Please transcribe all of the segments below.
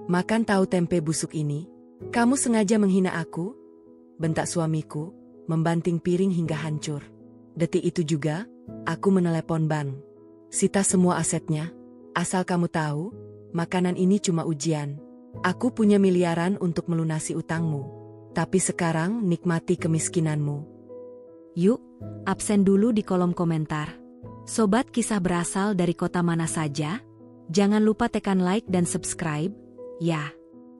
Makan tahu tempe busuk ini? Kamu sengaja menghina aku? Bentak suamiku, membanting piring hingga hancur. Detik itu juga, aku menelepon bank. Sita semua asetnya. Asal kamu tahu, makanan ini cuma ujian. Aku punya miliaran untuk melunasi utangmu. Tapi sekarang nikmati kemiskinanmu. Yuk, absen dulu di kolom komentar. Sobat kisah berasal dari kota mana saja? Jangan lupa tekan like dan subscribe, ya.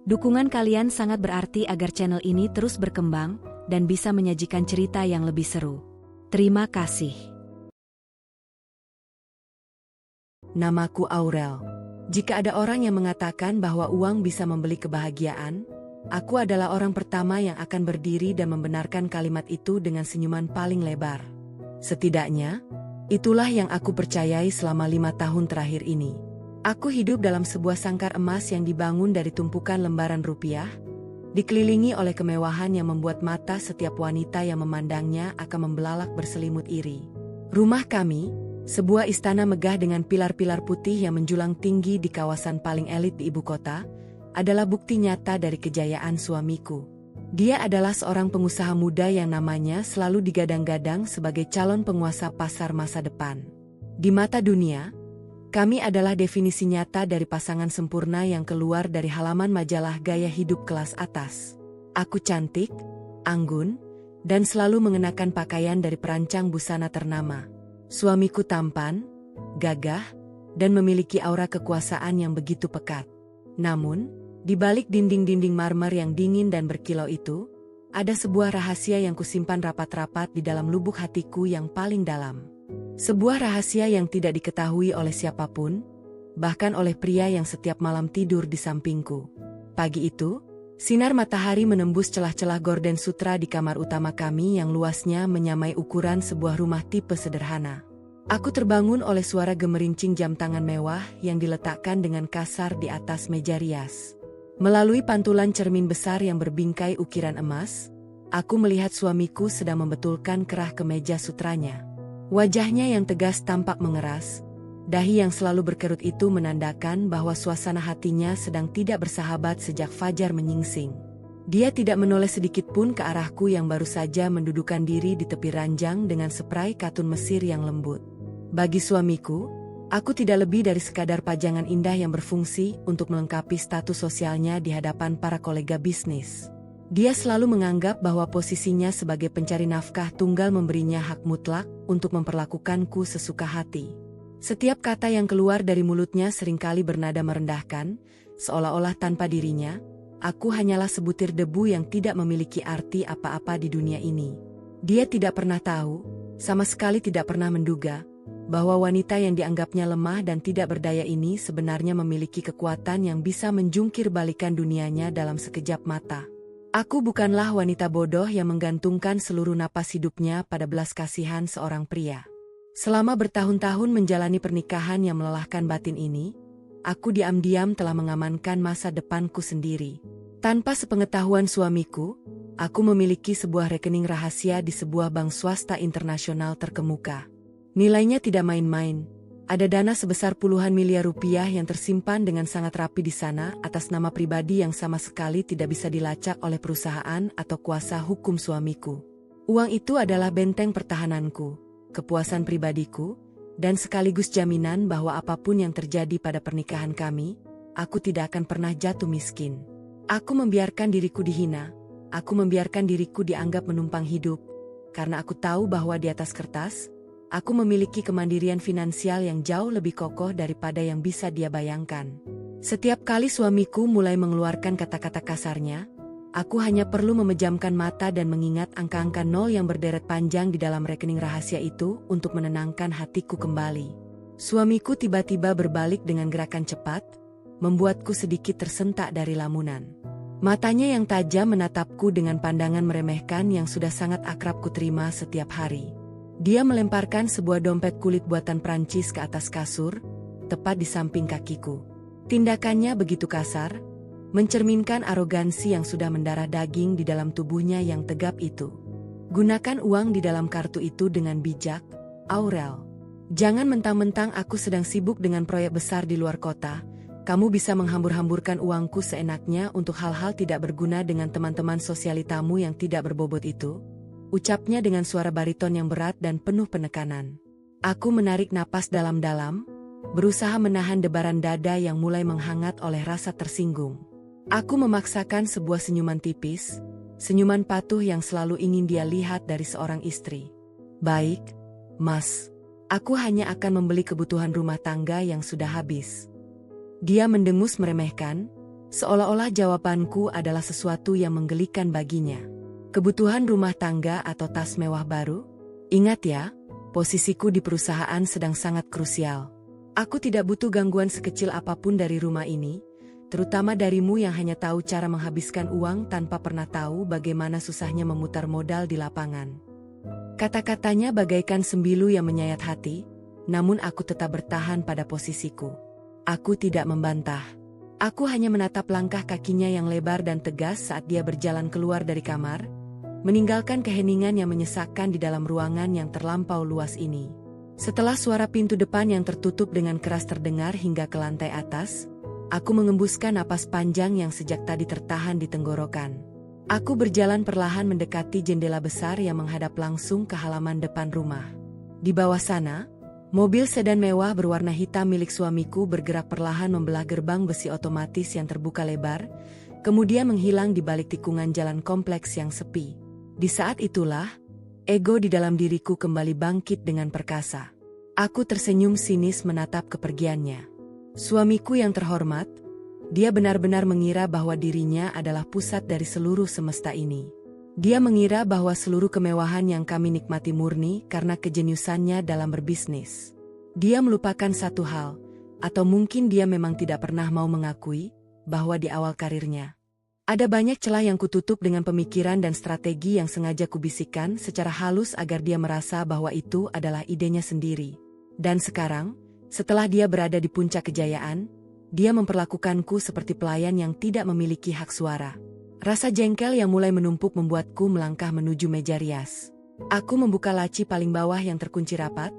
Dukungan kalian sangat berarti agar channel ini terus berkembang dan bisa menyajikan cerita yang lebih seru. Terima kasih. Namaku Aurel. Jika ada orang yang mengatakan bahwa uang bisa membeli kebahagiaan, aku adalah orang pertama yang akan berdiri dan membenarkan kalimat itu dengan senyuman paling lebar. Setidaknya, itulah yang aku percayai selama 5 tahun terakhir ini. Aku hidup dalam sebuah sangkar emas yang dibangun dari tumpukan lembaran rupiah, dikelilingi oleh kemewahan yang membuat mata setiap wanita yang memandangnya akan membelalak berselimut iri. Rumah kami, sebuah istana megah dengan pilar-pilar putih yang menjulang tinggi di kawasan paling elit di ibu kota, adalah bukti nyata dari kejayaan suamiku. Dia adalah seorang pengusaha muda yang namanya selalu digadang-gadang sebagai calon penguasa pasar masa depan. Di mata dunia, kami adalah definisi nyata dari pasangan sempurna yang keluar dari halaman majalah gaya hidup kelas atas. Aku cantik, anggun, dan selalu mengenakan pakaian dari perancang busana ternama. Suamiku tampan, gagah, dan memiliki aura kekuasaan yang begitu pekat. Namun, di balik dinding-dinding marmer yang dingin dan berkilau itu, ada sebuah rahasia yang kusimpan rapat-rapat di dalam lubuk hatiku yang paling dalam. Sebuah rahasia yang tidak diketahui oleh siapapun, bahkan oleh pria yang setiap malam tidur di sampingku. Pagi itu, sinar matahari menembus celah-celah gorden sutra di kamar utama kami yang luasnya menyamai ukuran sebuah rumah tipe sederhana. Aku terbangun oleh suara gemerincing jam tangan mewah yang diletakkan dengan kasar di atas meja rias. Melalui pantulan cermin besar yang berbingkai ukiran emas, aku melihat suamiku sedang membetulkan kerah kemeja sutranya. Wajahnya yang tegas tampak mengeras, dahi yang selalu berkerut itu menandakan bahwa suasana hatinya sedang tidak bersahabat sejak fajar menyingsing. Dia tidak menoleh sedikit pun ke arahku yang baru saja mendudukan diri di tepi ranjang dengan spray katun Mesir yang lembut. Bagi suamiku, aku tidak lebih dari sekadar pajangan indah yang berfungsi untuk melengkapi status sosialnya di hadapan para kolega bisnis. Dia selalu menganggap bahwa posisinya sebagai pencari nafkah tunggal memberinya hak mutlak untuk memperlakukanku sesuka hati. Setiap kata yang keluar dari mulutnya seringkali bernada merendahkan, seolah-olah tanpa dirinya, aku hanyalah sebutir debu yang tidak memiliki arti apa-apa di dunia ini. Dia tidak pernah tahu, sama sekali tidak pernah menduga, bahwa wanita yang dianggapnya lemah dan tidak berdaya ini sebenarnya memiliki kekuatan yang bisa menjungkir balikan dunianya dalam sekejap mata. Aku bukanlah wanita bodoh yang menggantungkan seluruh napas hidupnya pada belas kasihan seorang pria. Selama bertahun-tahun menjalani pernikahan yang melelahkan batin ini, aku diam-diam telah mengamankan masa depanku sendiri. Tanpa sepengetahuan suamiku, aku memiliki sebuah rekening rahasia di sebuah bank swasta internasional terkemuka. Nilainya tidak main-main. Ada dana sebesar puluhan miliar rupiah yang tersimpan dengan sangat rapi di sana atas nama pribadi yang sama sekali tidak bisa dilacak oleh perusahaan atau kuasa hukum suamiku. Uang itu adalah benteng pertahananku, kepuasan pribadiku, dan sekaligus jaminan bahwa apapun yang terjadi pada pernikahan kami, aku tidak akan pernah jatuh miskin. Aku membiarkan diriku dihina, aku membiarkan diriku dianggap menumpang hidup, karena aku tahu bahwa di atas kertas, aku memiliki kemandirian finansial yang jauh lebih kokoh daripada yang bisa dia bayangkan. Setiap kali suamiku mulai mengeluarkan kata-kata kasarnya, aku hanya perlu memejamkan mata dan mengingat angka-angka nol yang berderet panjang di dalam rekening rahasia itu untuk menenangkan hatiku kembali. Suamiku tiba-tiba berbalik dengan gerakan cepat, membuatku sedikit tersentak dari lamunan. Matanya yang tajam menatapku dengan pandangan meremehkan yang sudah sangat akrab kuterima setiap hari. Dia melemparkan sebuah dompet kulit buatan Prancis ke atas kasur, tepat di samping kakiku. Tindakannya begitu kasar, mencerminkan arogansi yang sudah mendarah daging di dalam tubuhnya yang tegap itu. Gunakan uang di dalam kartu itu dengan bijak, Aurel. Jangan mentang-mentang aku sedang sibuk dengan proyek besar di luar kota, Kamu bisa menghambur-hamburkan uangku seenaknya untuk hal-hal tidak berguna dengan teman-teman sosialitamu yang tidak berbobot itu? Ucapnya dengan suara bariton yang berat dan penuh penekanan. Aku menarik napas dalam-dalam, berusaha menahan debaran dada yang mulai menghangat oleh rasa tersinggung. Aku memaksakan sebuah senyuman tipis, senyuman patuh yang selalu ingin dia lihat dari seorang istri. Baik, Mas. Aku hanya akan membeli kebutuhan rumah tangga yang sudah habis. Dia mendengus meremehkan, seolah-olah jawabanku adalah sesuatu yang menggelikan baginya. Kebutuhan rumah tangga atau tas mewah baru? Ingat ya, posisiku di perusahaan sedang sangat krusial. Aku tidak butuh gangguan sekecil apapun dari rumah ini, terutama darimu yang hanya tahu cara menghabiskan uang tanpa pernah tahu bagaimana susahnya memutar modal di lapangan. Kata-katanya bagaikan sembilu yang menyayat hati, namun aku tetap bertahan pada posisiku. Aku tidak membantah. Aku hanya menatap langkah kakinya yang lebar dan tegas saat dia berjalan keluar dari kamar, meninggalkan keheningan yang menyesakkan di dalam ruangan yang terlampau luas ini. Setelah suara pintu depan yang tertutup dengan keras terdengar hingga ke lantai atas, aku mengembuskan napas panjang yang sejak tadi tertahan di tenggorokan. Aku berjalan perlahan mendekati jendela besar yang menghadap langsung ke halaman depan rumah. Di bawah sana, mobil sedan mewah berwarna hitam milik suamiku bergerak perlahan membelah gerbang besi otomatis yang terbuka lebar, kemudian menghilang di balik tikungan jalan kompleks yang sepi. Di saat itulah, ego di dalam diriku kembali bangkit dengan perkasa. Aku tersenyum sinis menatap kepergiannya. Suamiku yang terhormat, dia benar-benar mengira bahwa dirinya adalah pusat dari seluruh semesta ini. Dia mengira bahwa seluruh kemewahan yang kami nikmati murni karena kejeniusannya dalam berbisnis. Dia melupakan satu hal, atau mungkin dia memang tidak pernah mau mengakui, bahwa di awal karirnya ada banyak celah yang kututup dengan pemikiran dan strategi yang sengaja kubisikkan secara halus agar dia merasa bahwa itu adalah idenya sendiri. Dan sekarang, setelah dia berada di puncak kejayaan, dia memperlakukanku seperti pelayan yang tidak memiliki hak suara. Rasa jengkel yang mulai menumpuk membuatku melangkah menuju meja rias. Aku membuka laci paling bawah yang terkunci rapat,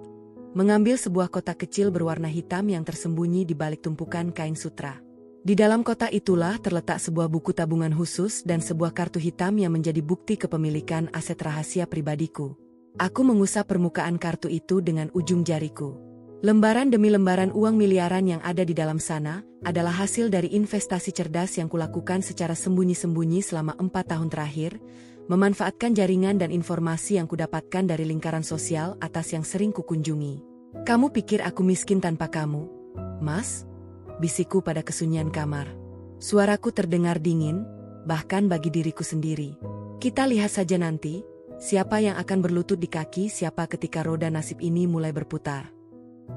mengambil sebuah kotak kecil berwarna hitam yang tersembunyi di balik tumpukan kain sutra. Di dalam kotak itulah terletak sebuah buku tabungan khusus dan sebuah kartu hitam yang menjadi bukti kepemilikan aset rahasia pribadiku. Aku mengusap permukaan kartu itu dengan ujung jariku. Lembaran demi lembaran uang miliaran yang ada di dalam sana adalah hasil dari investasi cerdas yang kulakukan secara sembunyi-sembunyi selama 4 tahun terakhir, memanfaatkan jaringan dan informasi yang kudapatkan dari lingkaran sosial atas yang sering kukunjungi. Kamu pikir aku miskin tanpa kamu, Mas? Bisikku pada kesunyian kamar. Suaraku terdengar dingin, bahkan bagi diriku sendiri. Kita lihat saja nanti, siapa yang akan berlutut di kaki siapa ketika roda nasib ini mulai berputar.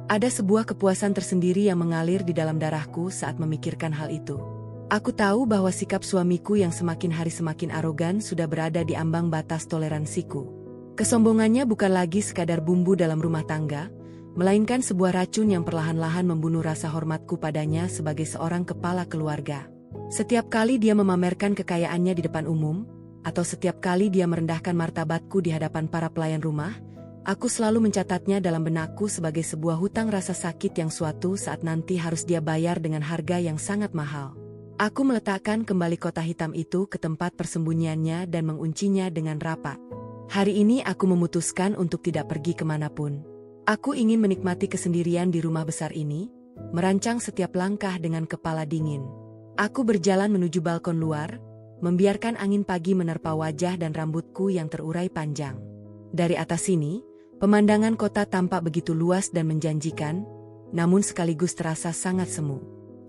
Ada sebuah kepuasan tersendiri yang mengalir di dalam darahku saat memikirkan hal itu. Aku tahu bahwa sikap suamiku yang semakin hari semakin arogan sudah berada di ambang batas toleransiku. Kesombongannya bukan lagi sekadar bumbu dalam rumah tangga, melainkan sebuah racun yang perlahan-lahan membunuh rasa hormatku padanya sebagai seorang kepala keluarga. Setiap kali dia memamerkan kekayaannya di depan umum, atau setiap kali dia merendahkan martabatku di hadapan para pelayan rumah, aku selalu mencatatnya dalam benakku sebagai sebuah hutang rasa sakit yang suatu saat nanti harus dia bayar dengan harga yang sangat mahal. Aku meletakkan kembali kotak hitam itu ke tempat persembunyiannya dan menguncinya dengan rapat. Hari ini aku memutuskan untuk tidak pergi kemanapun. Aku ingin menikmati kesendirian di rumah besar ini, merancang setiap langkah dengan kepala dingin. Aku berjalan menuju balkon luar, membiarkan angin pagi menerpa wajah dan rambutku yang terurai panjang. Dari atas sini, pemandangan kota tampak begitu luas dan menjanjikan, namun sekaligus terasa sangat semu.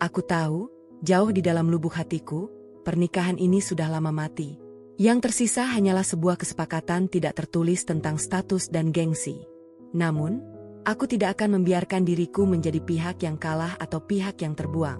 Aku tahu, jauh di dalam lubuk hatiku, pernikahan ini sudah lama mati. Yang tersisa hanyalah sebuah kesepakatan tidak tertulis tentang status dan gengsi. Namun, aku tidak akan membiarkan diriku menjadi pihak yang kalah atau pihak yang terbuang.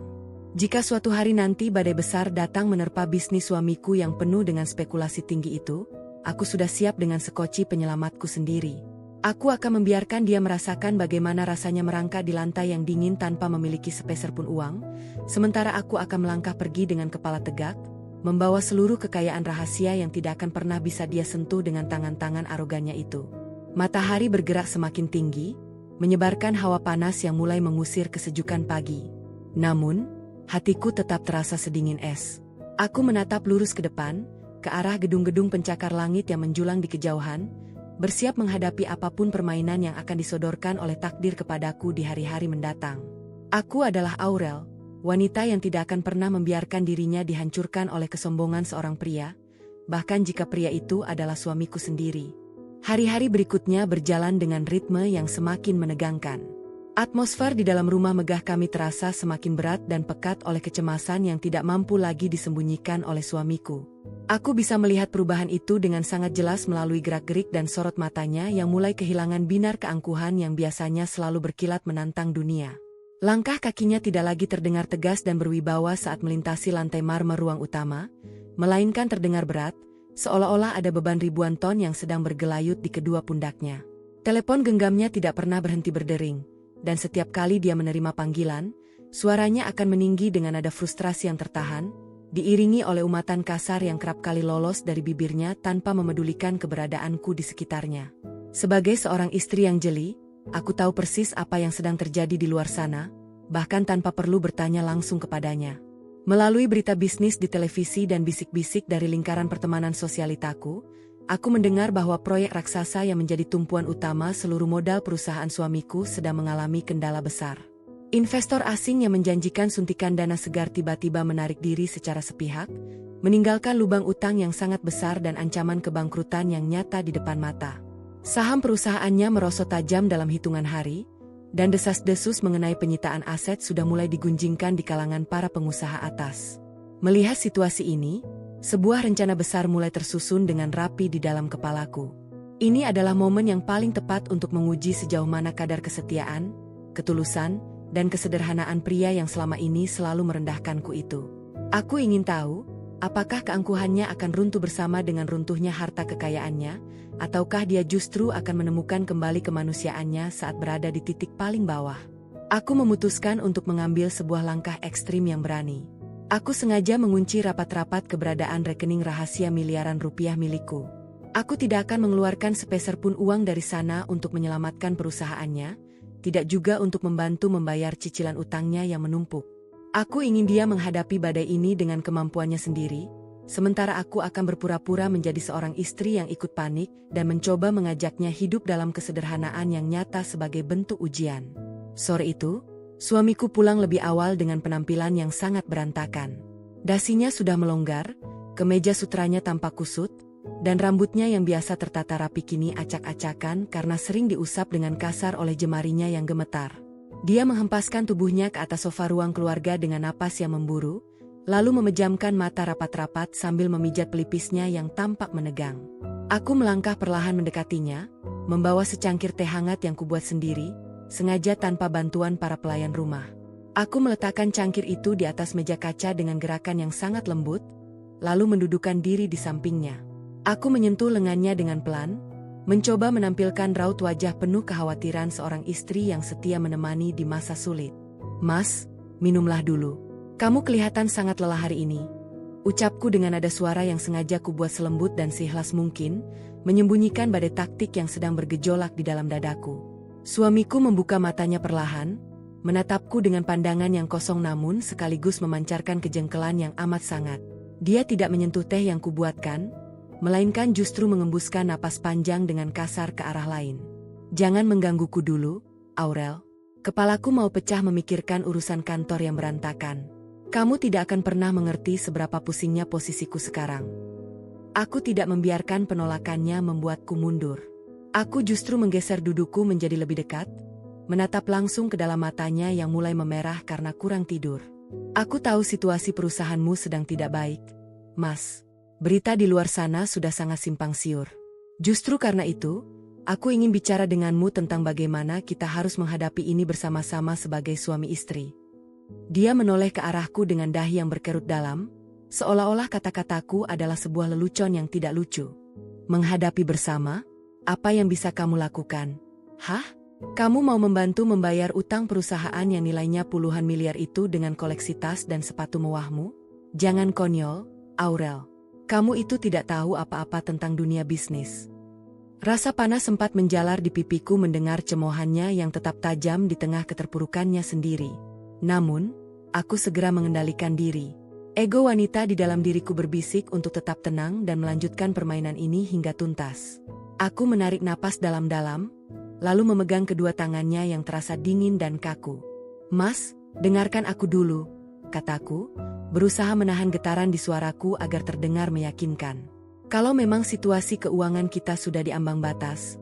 Jika suatu hari nanti badai besar datang menerpa bisnis suamiku yang penuh dengan spekulasi tinggi itu, aku sudah siap dengan sekoci penyelamatku sendiri. Aku akan membiarkan dia merasakan bagaimana rasanya merangkak di lantai yang dingin tanpa memiliki sepeser pun uang, sementara aku akan melangkah pergi dengan kepala tegak, membawa seluruh kekayaan rahasia yang tidak akan pernah bisa dia sentuh dengan tangan-tangan arogannya itu. Matahari bergerak semakin tinggi, menyebarkan hawa panas yang mulai mengusir kesejukan pagi. Namun, Hatiku tetap terasa sedingin es. Aku menatap lurus ke depan, ke arah gedung-gedung pencakar langit yang menjulang di kejauhan, bersiap menghadapi apapun permainan yang akan disodorkan oleh takdir kepadaku di hari-hari mendatang. Aku adalah Aurel, wanita yang tidak akan pernah membiarkan dirinya dihancurkan oleh kesombongan seorang pria, bahkan jika pria itu adalah suamiku sendiri. Hari-hari berikutnya berjalan dengan ritme yang semakin menegangkan. Atmosfer di dalam rumah megah kami terasa semakin berat dan pekat oleh kecemasan yang tidak mampu lagi disembunyikan oleh suamiku. Aku bisa melihat perubahan itu dengan sangat jelas melalui gerak-gerik dan sorot matanya yang mulai kehilangan binar keangkuhan yang biasanya selalu berkilat menantang dunia. Langkah kakinya tidak lagi terdengar tegas dan berwibawa saat melintasi lantai marmer ruang utama, melainkan terdengar berat, seolah-olah ada beban ribuan ton yang sedang bergelayut di kedua pundaknya. Telepon genggamnya tidak pernah berhenti berdering, dan setiap kali dia menerima panggilan, suaranya akan meninggi dengan nada frustrasi yang tertahan, diiringi oleh umatan kasar yang kerap kali lolos dari bibirnya tanpa memedulikan keberadaanku di sekitarnya. Sebagai seorang istri yang jeli, aku tahu persis apa yang sedang terjadi di luar sana, bahkan tanpa perlu bertanya langsung kepadanya. Melalui berita bisnis di televisi dan bisik-bisik dari lingkaran pertemanan sosialitaku, aku mendengar bahwa proyek raksasa yang menjadi tumpuan utama seluruh modal perusahaan suamiku sedang mengalami kendala besar. Investor asing yang menjanjikan suntikan dana segar tiba-tiba menarik diri secara sepihak, meninggalkan lubang utang yang sangat besar dan ancaman kebangkrutan yang nyata di depan mata. Saham perusahaannya merosot tajam dalam hitungan hari, dan desas-desus mengenai penyitaan aset sudah mulai digunjingkan di kalangan para pengusaha atas. Melihat situasi ini, sebuah rencana besar mulai tersusun dengan rapi di dalam kepalaku. Ini adalah momen yang paling tepat untuk menguji sejauh mana kadar kesetiaan, ketulusan, dan kesederhanaan pria yang selama ini selalu merendahkanku itu. Aku ingin tahu, apakah keangkuhannya akan runtuh bersama dengan runtuhnya harta kekayaannya, ataukah dia justru akan menemukan kembali kemanusiaannya saat berada di titik paling bawah. Aku memutuskan untuk mengambil sebuah langkah ekstrim yang berani. Aku sengaja mengunci rapat-rapat keberadaan rekening rahasia miliaran rupiah milikku. Aku tidak akan mengeluarkan sepeser pun uang dari sana untuk menyelamatkan perusahaannya, tidak juga untuk membantu membayar cicilan utangnya yang menumpuk. Aku ingin dia menghadapi badai ini dengan kemampuannya sendiri, sementara aku akan berpura-pura menjadi seorang istri yang ikut panik dan mencoba mengajaknya hidup dalam kesederhanaan yang nyata sebagai bentuk ujian. Sore itu, suamiku pulang lebih awal dengan penampilan yang sangat berantakan. Dasinya sudah melonggar, kemeja sutranya tampak kusut, dan rambutnya yang biasa tertata rapi kini acak-acakan karena sering diusap dengan kasar oleh jemarinya yang gemetar. Dia menghempaskan tubuhnya ke atas sofa ruang keluarga dengan napas yang memburu, lalu memejamkan mata rapat-rapat sambil memijat pelipisnya yang tampak menegang. Aku melangkah perlahan mendekatinya, membawa secangkir teh hangat yang kubuat sendiri, sengaja tanpa bantuan para pelayan rumah. Aku meletakkan cangkir itu di atas meja kaca dengan gerakan yang sangat lembut, lalu mendudukkan diri di sampingnya. Aku menyentuh lengannya dengan pelan, mencoba menampilkan raut wajah penuh kekhawatiran seorang istri yang setia menemani di masa sulit. "Mas, minumlah dulu. Kamu kelihatan sangat lelah hari ini," ucapku dengan nada suara yang sengaja kubuat selembut dan seikhlas mungkin, menyembunyikan badai taktik yang sedang bergejolak di dalam dadaku. Suamiku membuka matanya perlahan, menatapku dengan pandangan yang kosong namun sekaligus memancarkan kejengkelan yang amat sangat. Dia tidak menyentuh teh yang kubuatkan, melainkan justru mengembuskan napas panjang dengan kasar ke arah lain. "Jangan menggangguku dulu, Aurel. Kepalaku mau pecah memikirkan urusan kantor yang berantakan. Kamu tidak akan pernah mengerti seberapa pusingnya posisiku sekarang." Aku tidak membiarkan penolakannya membuatku mundur. Aku justru menggeser dudukku menjadi lebih dekat, menatap langsung ke dalam matanya yang mulai memerah karena kurang tidur. "Aku tahu situasi perusahaanmu sedang tidak baik, Mas. Berita di luar sana sudah sangat simpang siur. Justru karena itu, aku ingin bicara denganmu tentang bagaimana kita harus menghadapi ini bersama-sama sebagai suami istri." Dia menoleh ke arahku dengan dahi yang berkerut dalam, seolah-olah kata-kataku adalah sebuah lelucon yang tidak lucu. "Menghadapi bersama? Apa yang bisa kamu lakukan?" "Hah? Kamu mau membantu membayar utang perusahaan yang nilainya puluhan miliar itu dengan koleksi tas dan sepatu mewahmu? Jangan konyol, Aurel. Kamu itu tidak tahu apa-apa tentang dunia bisnis." Rasa panas sempat menjalar di pipiku mendengar cemoohannya yang tetap tajam di tengah keterpurukannya sendiri. Namun, Aku segera mengendalikan diri. Ego wanita di dalam diriku berbisik untuk tetap tenang dan melanjutkan permainan ini hingga tuntas. Aku menarik napas dalam-dalam, lalu memegang kedua tangannya yang terasa dingin dan kaku. "Mas, dengarkan aku dulu," kataku, berusaha menahan getaran di suaraku agar terdengar meyakinkan. "Kalau memang situasi keuangan kita sudah diambang batas,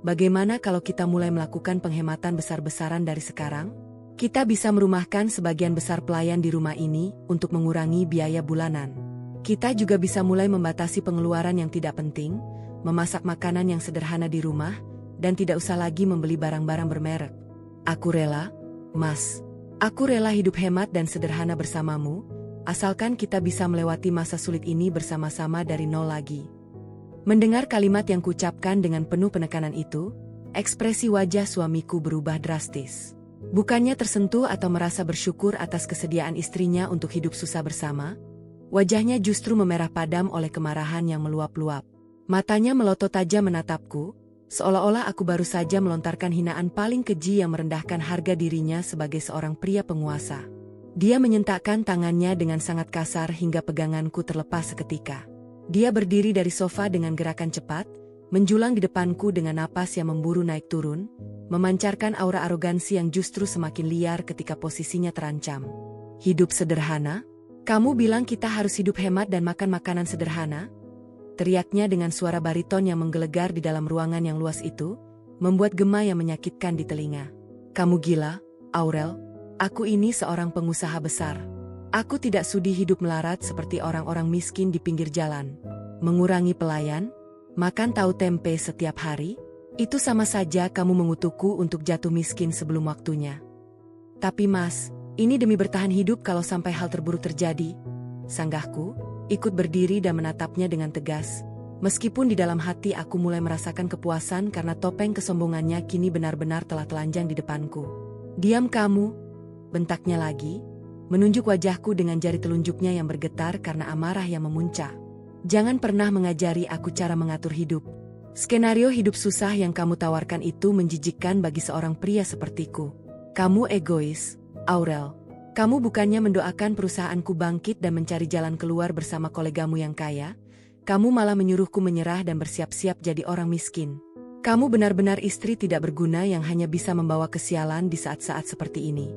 bagaimana kalau kita mulai melakukan penghematan besar-besaran dari sekarang? Kita bisa merumahkan sebagian besar pelayan di rumah ini untuk mengurangi biaya bulanan. Kita juga bisa mulai membatasi pengeluaran yang tidak penting, memasak makanan yang sederhana di rumah, dan tidak usah lagi membeli barang-barang bermerek. Aku rela, Mas. Aku rela hidup hemat dan sederhana bersamamu, asalkan kita bisa melewati masa sulit ini bersama-sama dari nol lagi." Mendengar kalimat yang kucapkan dengan penuh penekanan itu, ekspresi wajah suamiku berubah drastis. Bukannya tersentuh atau merasa bersyukur atas kesediaan istrinya untuk hidup susah bersama, wajahnya justru memerah padam oleh kemarahan yang meluap-luap. Matanya melotot tajam menatapku, seolah-olah aku baru saja melontarkan hinaan paling keji yang merendahkan harga dirinya sebagai seorang pria penguasa. Dia menyentakkan tangannya dengan sangat kasar hingga peganganku terlepas seketika. Dia berdiri dari sofa dengan gerakan cepat, menjulang di depanku dengan napas yang memburu naik turun, memancarkan aura arogansi yang justru semakin liar ketika posisinya terancam. "Hidup sederhana? Kamu bilang kita harus hidup hemat dan makan makanan sederhana?" Teriaknya dengan suara bariton yang menggelegar di dalam ruangan yang luas itu, membuat gema yang menyakitkan di telinga. "Kamu gila, Aurel? Aku ini seorang pengusaha besar. Aku tidak sudi hidup melarat seperti orang-orang miskin di pinggir jalan. Mengurangi pelayan? Makan tahu tempe setiap hari? Itu sama saja kamu mengutukku untuk jatuh miskin sebelum waktunya." "Tapi Mas, ini demi bertahan hidup kalau sampai hal terburuk terjadi," sanggahku, ikut berdiri dan menatapnya dengan tegas. Meskipun di dalam hati aku mulai merasakan kepuasan karena topeng kesombongannya kini benar-benar telah telanjang di depanku. "Diam kamu," bentaknya lagi, menunjuk wajahku dengan jari telunjuknya yang bergetar karena amarah yang memuncak. "Jangan pernah mengajari aku cara mengatur hidup. Skenario hidup susah yang kamu tawarkan itu menjijikkan bagi seorang pria sepertiku. Kamu egois, Aurel. Kamu bukannya mendoakan perusahaanku bangkit dan mencari jalan keluar bersama kolegamu yang kaya, kamu malah menyuruhku menyerah dan bersiap-siap jadi orang miskin. Kamu benar-benar istri tidak berguna yang hanya bisa membawa kesialan di saat-saat seperti ini."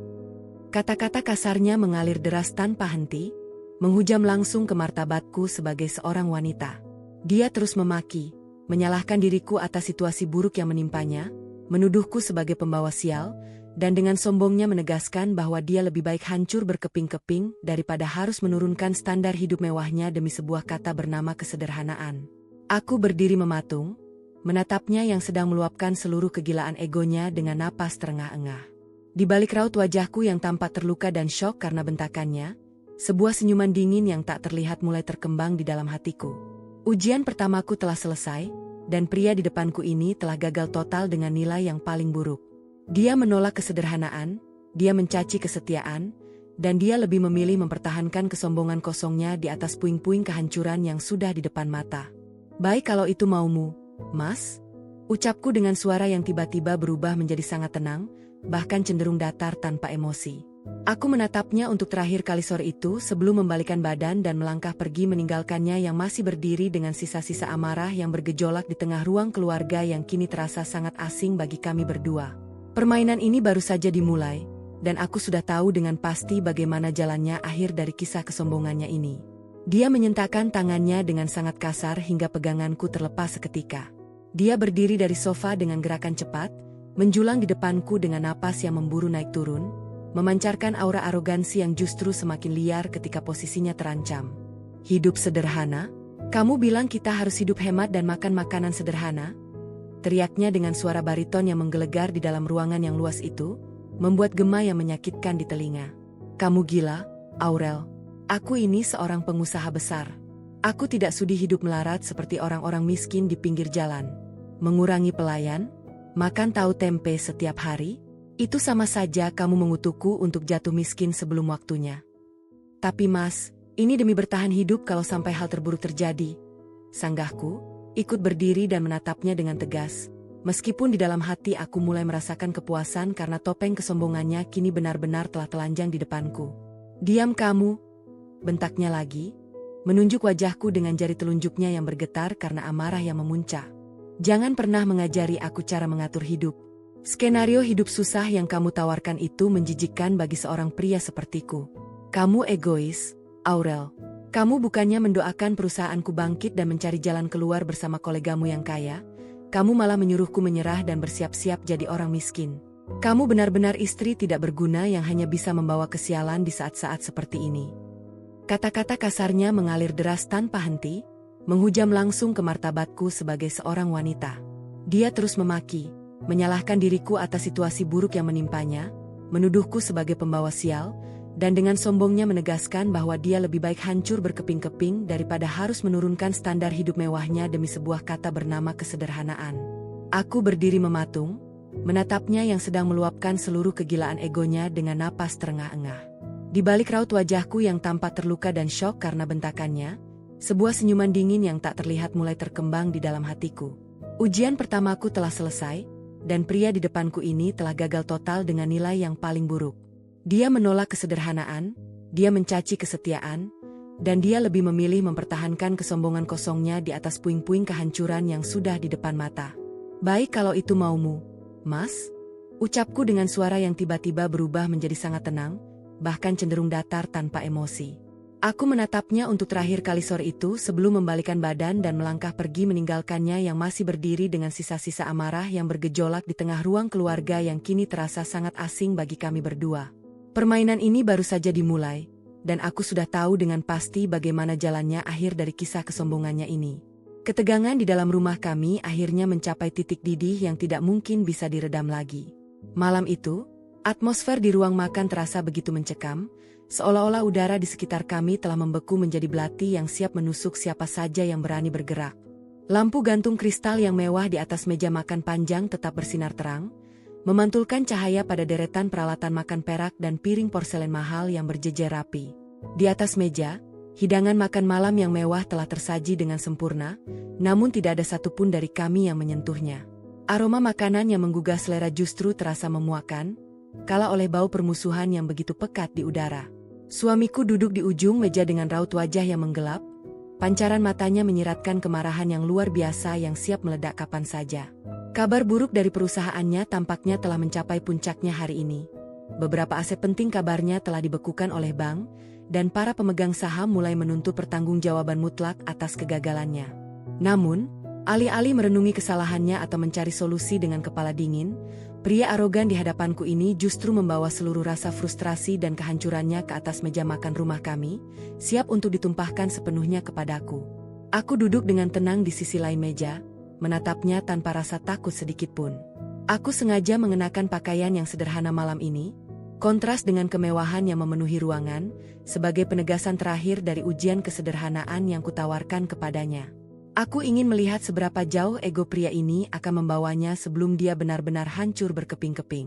Kata-kata kasarnya mengalir deras tanpa henti, menghujam langsung ke martabatku sebagai seorang wanita. Dia terus memaki, menyalahkan diriku atas situasi buruk yang menimpanya, menuduhku sebagai pembawa sial, dan dengan sombongnya menegaskan bahwa dia lebih baik hancur berkeping-keping daripada harus menurunkan standar hidup mewahnya demi sebuah kata bernama kesederhanaan. Aku berdiri mematung, menatapnya yang sedang meluapkan seluruh kegilaan egonya dengan napas terengah-engah. Di balik raut wajahku yang tampak terluka dan syok karena bentakannya, sebuah senyuman dingin yang tak terlihat mulai terkembang di dalam hatiku. Ujian pertamaku telah selesai, dan pria di depanku ini telah gagal total dengan nilai yang paling buruk. Dia menolak kesederhanaan, dia mencaci kesetiaan, dan dia lebih memilih mempertahankan kesombongan kosongnya di atas puing-puing kehancuran yang sudah di depan mata. "Baik kalau itu maumu, Mas," ucapku dengan suara yang tiba-tiba berubah menjadi sangat tenang, bahkan cenderung datar tanpa emosi. Aku menatapnya untuk terakhir kali sore itu sebelum membalikkan badan dan melangkah pergi meninggalkannya yang masih berdiri dengan sisa-sisa amarah yang bergejolak di tengah ruang keluarga yang kini terasa sangat asing bagi kami berdua. Permainan ini baru saja dimulai, dan aku sudah tahu dengan pasti bagaimana jalannya akhir dari kisah kesombongannya ini. Dia menyentakkan tangannya dengan sangat kasar hingga peganganku terlepas seketika. Dia berdiri dari sofa dengan gerakan cepat, menjulang di depanku dengan napas yang memburu naik turun, memancarkan aura arogansi yang justru semakin liar ketika posisinya terancam. "Hidup sederhana? Kamu bilang kita harus hidup hemat dan makan makanan sederhana?" Teriaknya dengan suara bariton yang menggelegar di dalam ruangan yang luas itu, membuat gema yang menyakitkan di telinga. "Kamu gila, Aurel. Aku ini seorang pengusaha besar. Aku tidak sudi hidup melarat seperti orang-orang miskin di pinggir jalan. Mengurangi pelayan, makan tahu tempe setiap hari, itu sama saja kamu mengutukku untuk jatuh miskin sebelum waktunya. Tapi Mas, ini demi bertahan hidup kalau sampai hal terburuk terjadi." Sanggahku, ikut berdiri dan menatapnya dengan tegas, meskipun di dalam hati aku mulai merasakan kepuasan karena topeng kesombongannya kini benar-benar telah telanjang di depanku. Diam kamu, bentaknya lagi, menunjuk wajahku dengan jari telunjuknya yang bergetar karena amarah yang memuncak. Jangan pernah mengajari aku cara mengatur hidup. Skenario hidup susah yang kamu tawarkan itu menjijikkan bagi seorang pria sepertiku. Kamu egois, Aurel. Kamu bukannya mendoakan perusahaanku bangkit dan mencari jalan keluar bersama kolegamu yang kaya, kamu malah menyuruhku menyerah dan bersiap-siap jadi orang miskin. Kamu benar-benar istri tidak berguna yang hanya bisa membawa kesialan di saat-saat seperti ini. Kata-kata kasarnya mengalir deras tanpa henti, menghujam langsung ke martabatku sebagai seorang wanita. Dia terus memaki, menyalahkan diriku atas situasi buruk yang menimpanya, menuduhku sebagai pembawa sial, dan dengan sombongnya menegaskan bahwa dia lebih baik hancur berkeping-keping daripada harus menurunkan standar hidup mewahnya demi sebuah kata bernama kesederhanaan. Aku berdiri mematung, menatapnya yang sedang meluapkan seluruh kegilaan egonya dengan napas terengah-engah. Di balik raut wajahku yang tampak terluka dan syok karena bentakannya, sebuah senyuman dingin yang tak terlihat mulai terkembang di dalam hatiku. Ujian pertamaku telah selesai, dan pria di depanku ini telah gagal total dengan nilai yang paling buruk. Dia menolak kesederhanaan, dia mencaci kesetiaan, dan dia lebih memilih mempertahankan kesombongan kosongnya di atas puing-puing kehancuran yang sudah di depan mata. Baik kalau itu maumu, Mas, ucapku dengan suara yang tiba-tiba berubah menjadi sangat tenang, bahkan cenderung datar tanpa emosi. Aku menatapnya untuk terakhir kali sore itu sebelum membalikan badan dan melangkah pergi meninggalkannya yang masih berdiri dengan sisa-sisa amarah yang bergejolak di tengah ruang keluarga yang kini terasa sangat asing bagi kami berdua. Permainan ini baru saja dimulai, dan aku sudah tahu dengan pasti bagaimana jalannya akhir dari kisah kesombongannya ini. Ketegangan di dalam rumah kami akhirnya mencapai titik didih yang tidak mungkin bisa diredam lagi. Malam itu, atmosfer di ruang makan terasa begitu mencekam, seolah-olah udara di sekitar kami telah membeku menjadi belati yang siap menusuk siapa saja yang berani bergerak. Lampu gantung kristal yang mewah di atas meja makan panjang tetap bersinar terang, memantulkan cahaya pada deretan peralatan makan perak dan piring porselen mahal yang berjejer rapi. Di atas meja, hidangan makan malam yang mewah telah tersaji dengan sempurna, namun tidak ada satupun dari kami yang menyentuhnya. Aroma makanan yang menggugah selera justru terasa memuakkan, kalah oleh bau permusuhan yang begitu pekat di udara. Suamiku duduk di ujung meja dengan raut wajah yang menggelap, pancaran matanya menyiratkan kemarahan yang luar biasa yang siap meledak kapan saja. Kabar buruk dari perusahaannya tampaknya telah mencapai puncaknya hari ini. Beberapa aset penting kabarnya telah dibekukan oleh bank, dan para pemegang saham mulai menuntut pertanggungjawaban mutlak atas kegagalannya. Namun, alih-alih merenungi kesalahannya atau mencari solusi dengan kepala dingin, pria arogan di hadapanku ini justru membawa seluruh rasa frustrasi dan kehancurannya ke atas meja makan rumah kami, siap untuk ditumpahkan sepenuhnya kepadaku. Aku duduk dengan tenang di sisi lain meja, menatapnya tanpa rasa takut sedikitpun. Aku sengaja mengenakan pakaian yang sederhana malam ini, kontras dengan kemewahan yang memenuhi ruangan, sebagai penegasan terakhir dari ujian kesederhanaan yang kutawarkan kepadanya. Aku ingin melihat seberapa jauh ego pria ini akan membawanya sebelum dia benar-benar hancur berkeping-keping.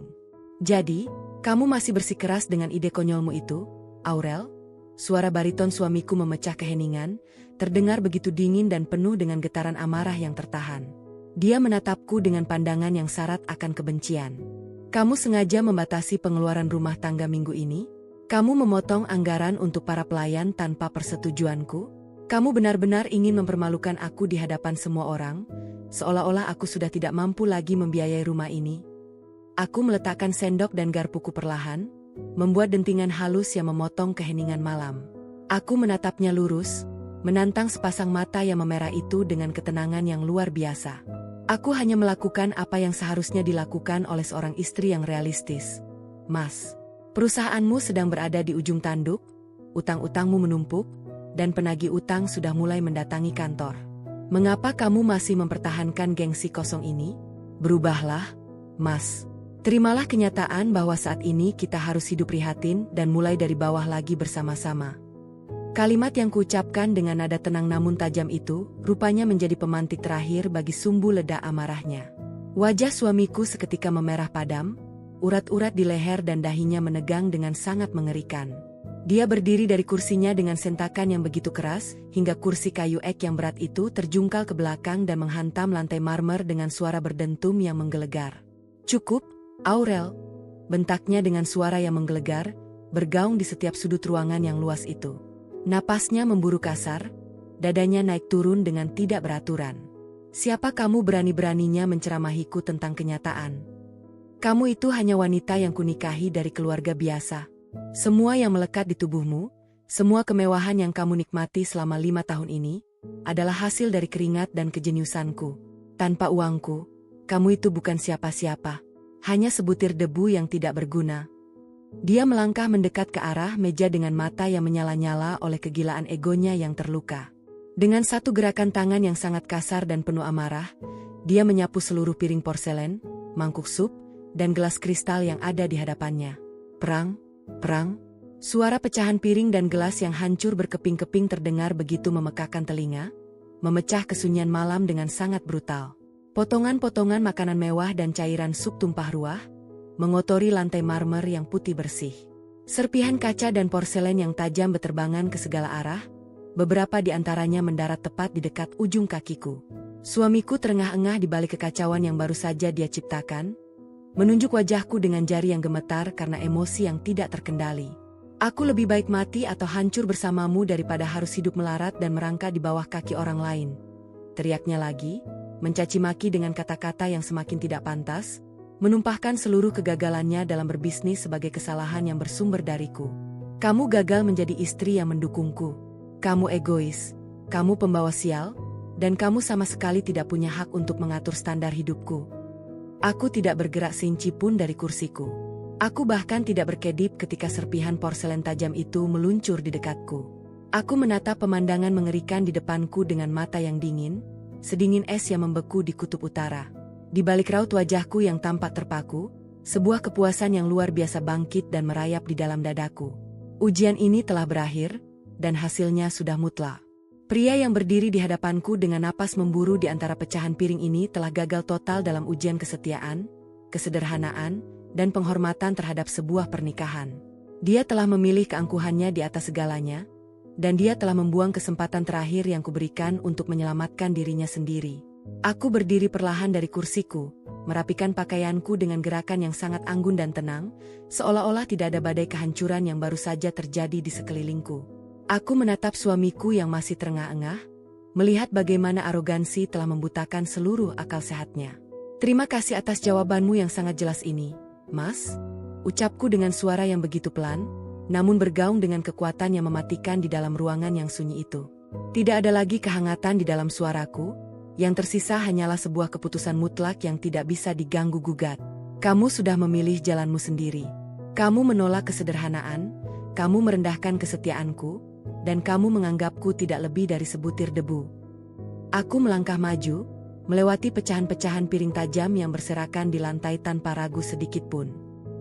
Jadi, kamu masih bersikeras dengan ide konyolmu itu, Aurel? Suara bariton suamiku memecah keheningan, terdengar begitu dingin dan penuh dengan getaran amarah yang tertahan. Dia menatapku dengan pandangan yang syarat akan kebencian. Kamu sengaja membatasi pengeluaran rumah tangga minggu ini? Kamu memotong anggaran untuk para pelayan tanpa persetujuanku? Kamu benar-benar ingin mempermalukan aku di hadapan semua orang, seolah-olah aku sudah tidak mampu lagi membiayai rumah ini. Aku meletakkan sendok dan garpuku perlahan, membuat dentingan halus yang memotong keheningan malam. Aku menatapnya lurus, menantang sepasang mata yang memerah itu dengan ketenangan yang luar biasa. Aku hanya melakukan apa yang seharusnya dilakukan oleh seorang istri yang realistis. Mas, perusahaanmu sedang berada di ujung tanduk, utang-utangmu menumpuk, dan penagih utang sudah mulai mendatangi kantor. Mengapa kamu masih mempertahankan gengsi kosong ini? Berubahlah, Mas. Terimalah kenyataan bahwa saat ini kita harus hidup prihatin dan mulai dari bawah lagi bersama-sama. Kalimat yang kuucapkan dengan nada tenang namun tajam itu, rupanya menjadi pemantik terakhir bagi sumbu ledak amarahnya. Wajah suamiku seketika memerah padam, urat-urat di leher dan dahinya menegang dengan sangat mengerikan. Dia berdiri dari kursinya dengan sentakan yang begitu keras, hingga kursi kayu ek yang berat itu terjungkal ke belakang dan menghantam lantai marmer dengan suara berdentum yang menggelegar. Cukup, Aurel, bentaknya dengan suara yang menggelegar, bergaung di setiap sudut ruangan yang luas itu. Napasnya memburu kasar, dadanya naik turun dengan tidak beraturan. Siapa kamu berani-beraninya menceramahiku tentang kenyataan? Kamu itu hanya wanita yang kunikahi dari keluarga biasa. Semua yang melekat di tubuhmu, semua kemewahan yang kamu nikmati selama 5 tahun ini, adalah hasil dari keringat dan kejeniusanku. Tanpa uangku, kamu itu bukan siapa-siapa. Hanya sebutir debu yang tidak berguna. Dia melangkah mendekat ke arah meja dengan mata yang menyala-nyala oleh kegilaan egonya yang terluka. Dengan satu gerakan tangan yang sangat kasar dan penuh amarah, dia menyapu seluruh piring porselen, mangkuk sup, dan gelas kristal yang ada di hadapannya. Perang, perang. Suara pecahan piring dan gelas yang hancur berkeping-keping terdengar begitu memekakkan telinga, memecah kesunyian malam dengan sangat brutal. Potongan-potongan makanan mewah dan cairan sup tumpah ruah, mengotori lantai marmer yang putih bersih. Serpihan kaca dan porselen yang tajam beterbangan ke segala arah, beberapa di antaranya mendarat tepat di dekat ujung kakiku. Suamiku terengah-engah di balik kekacauan yang baru saja dia ciptakan, menunjuk wajahku dengan jari yang gemetar karena emosi yang tidak terkendali. Aku lebih baik mati atau hancur bersamamu daripada harus hidup melarat dan merangkak di bawah kaki orang lain. Teriaknya lagi, mencaci maki dengan kata-kata yang semakin tidak pantas, menumpahkan seluruh kegagalannya dalam berbisnis sebagai kesalahan yang bersumber dariku. Kamu gagal menjadi istri yang mendukungku. Kamu egois, kamu pembawa sial, dan kamu sama sekali tidak punya hak untuk mengatur standar hidupku. Aku tidak bergerak seinci pun dari kursiku. Aku bahkan tidak berkedip ketika serpihan porselen tajam itu meluncur di dekatku. Aku menatap pemandangan mengerikan di depanku dengan mata yang dingin, sedingin es yang membeku di kutub utara. Di balik raut wajahku yang tampak terpaku, sebuah kepuasan yang luar biasa bangkit dan merayap di dalam dadaku. Ujian ini telah berakhir, dan hasilnya sudah mutlak. Pria yang berdiri di hadapanku dengan napas memburu di antara pecahan piring ini telah gagal total dalam ujian kesetiaan, kesederhanaan, dan penghormatan terhadap sebuah pernikahan. Dia telah memilih keangkuhannya di atas segalanya, dan dia telah membuang kesempatan terakhir yang kuberikan untuk menyelamatkan dirinya sendiri. Aku berdiri perlahan dari kursiku, merapikan pakaianku dengan gerakan yang sangat anggun dan tenang, seolah-olah tidak ada badai kehancuran yang baru saja terjadi di sekelilingku. Aku menatap suamiku yang masih terengah-engah, melihat bagaimana arogansi telah membutakan seluruh akal sehatnya. Terima kasih atas jawabanmu yang sangat jelas ini, Mas, ucapku dengan suara yang begitu pelan, namun bergaung dengan kekuatan yang mematikan di dalam ruangan yang sunyi itu. Tidak ada lagi kehangatan di dalam suaraku, yang tersisa hanyalah sebuah keputusan mutlak yang tidak bisa diganggu-gugat. Kamu sudah memilih jalanmu sendiri. Kamu menolak kesederhanaan, kamu merendahkan kesetiaanku, dan kamu menganggapku tidak lebih dari sebutir debu. Aku melangkah maju, melewati pecahan-pecahan piring tajam yang berserakan di lantai tanpa ragu sedikit pun.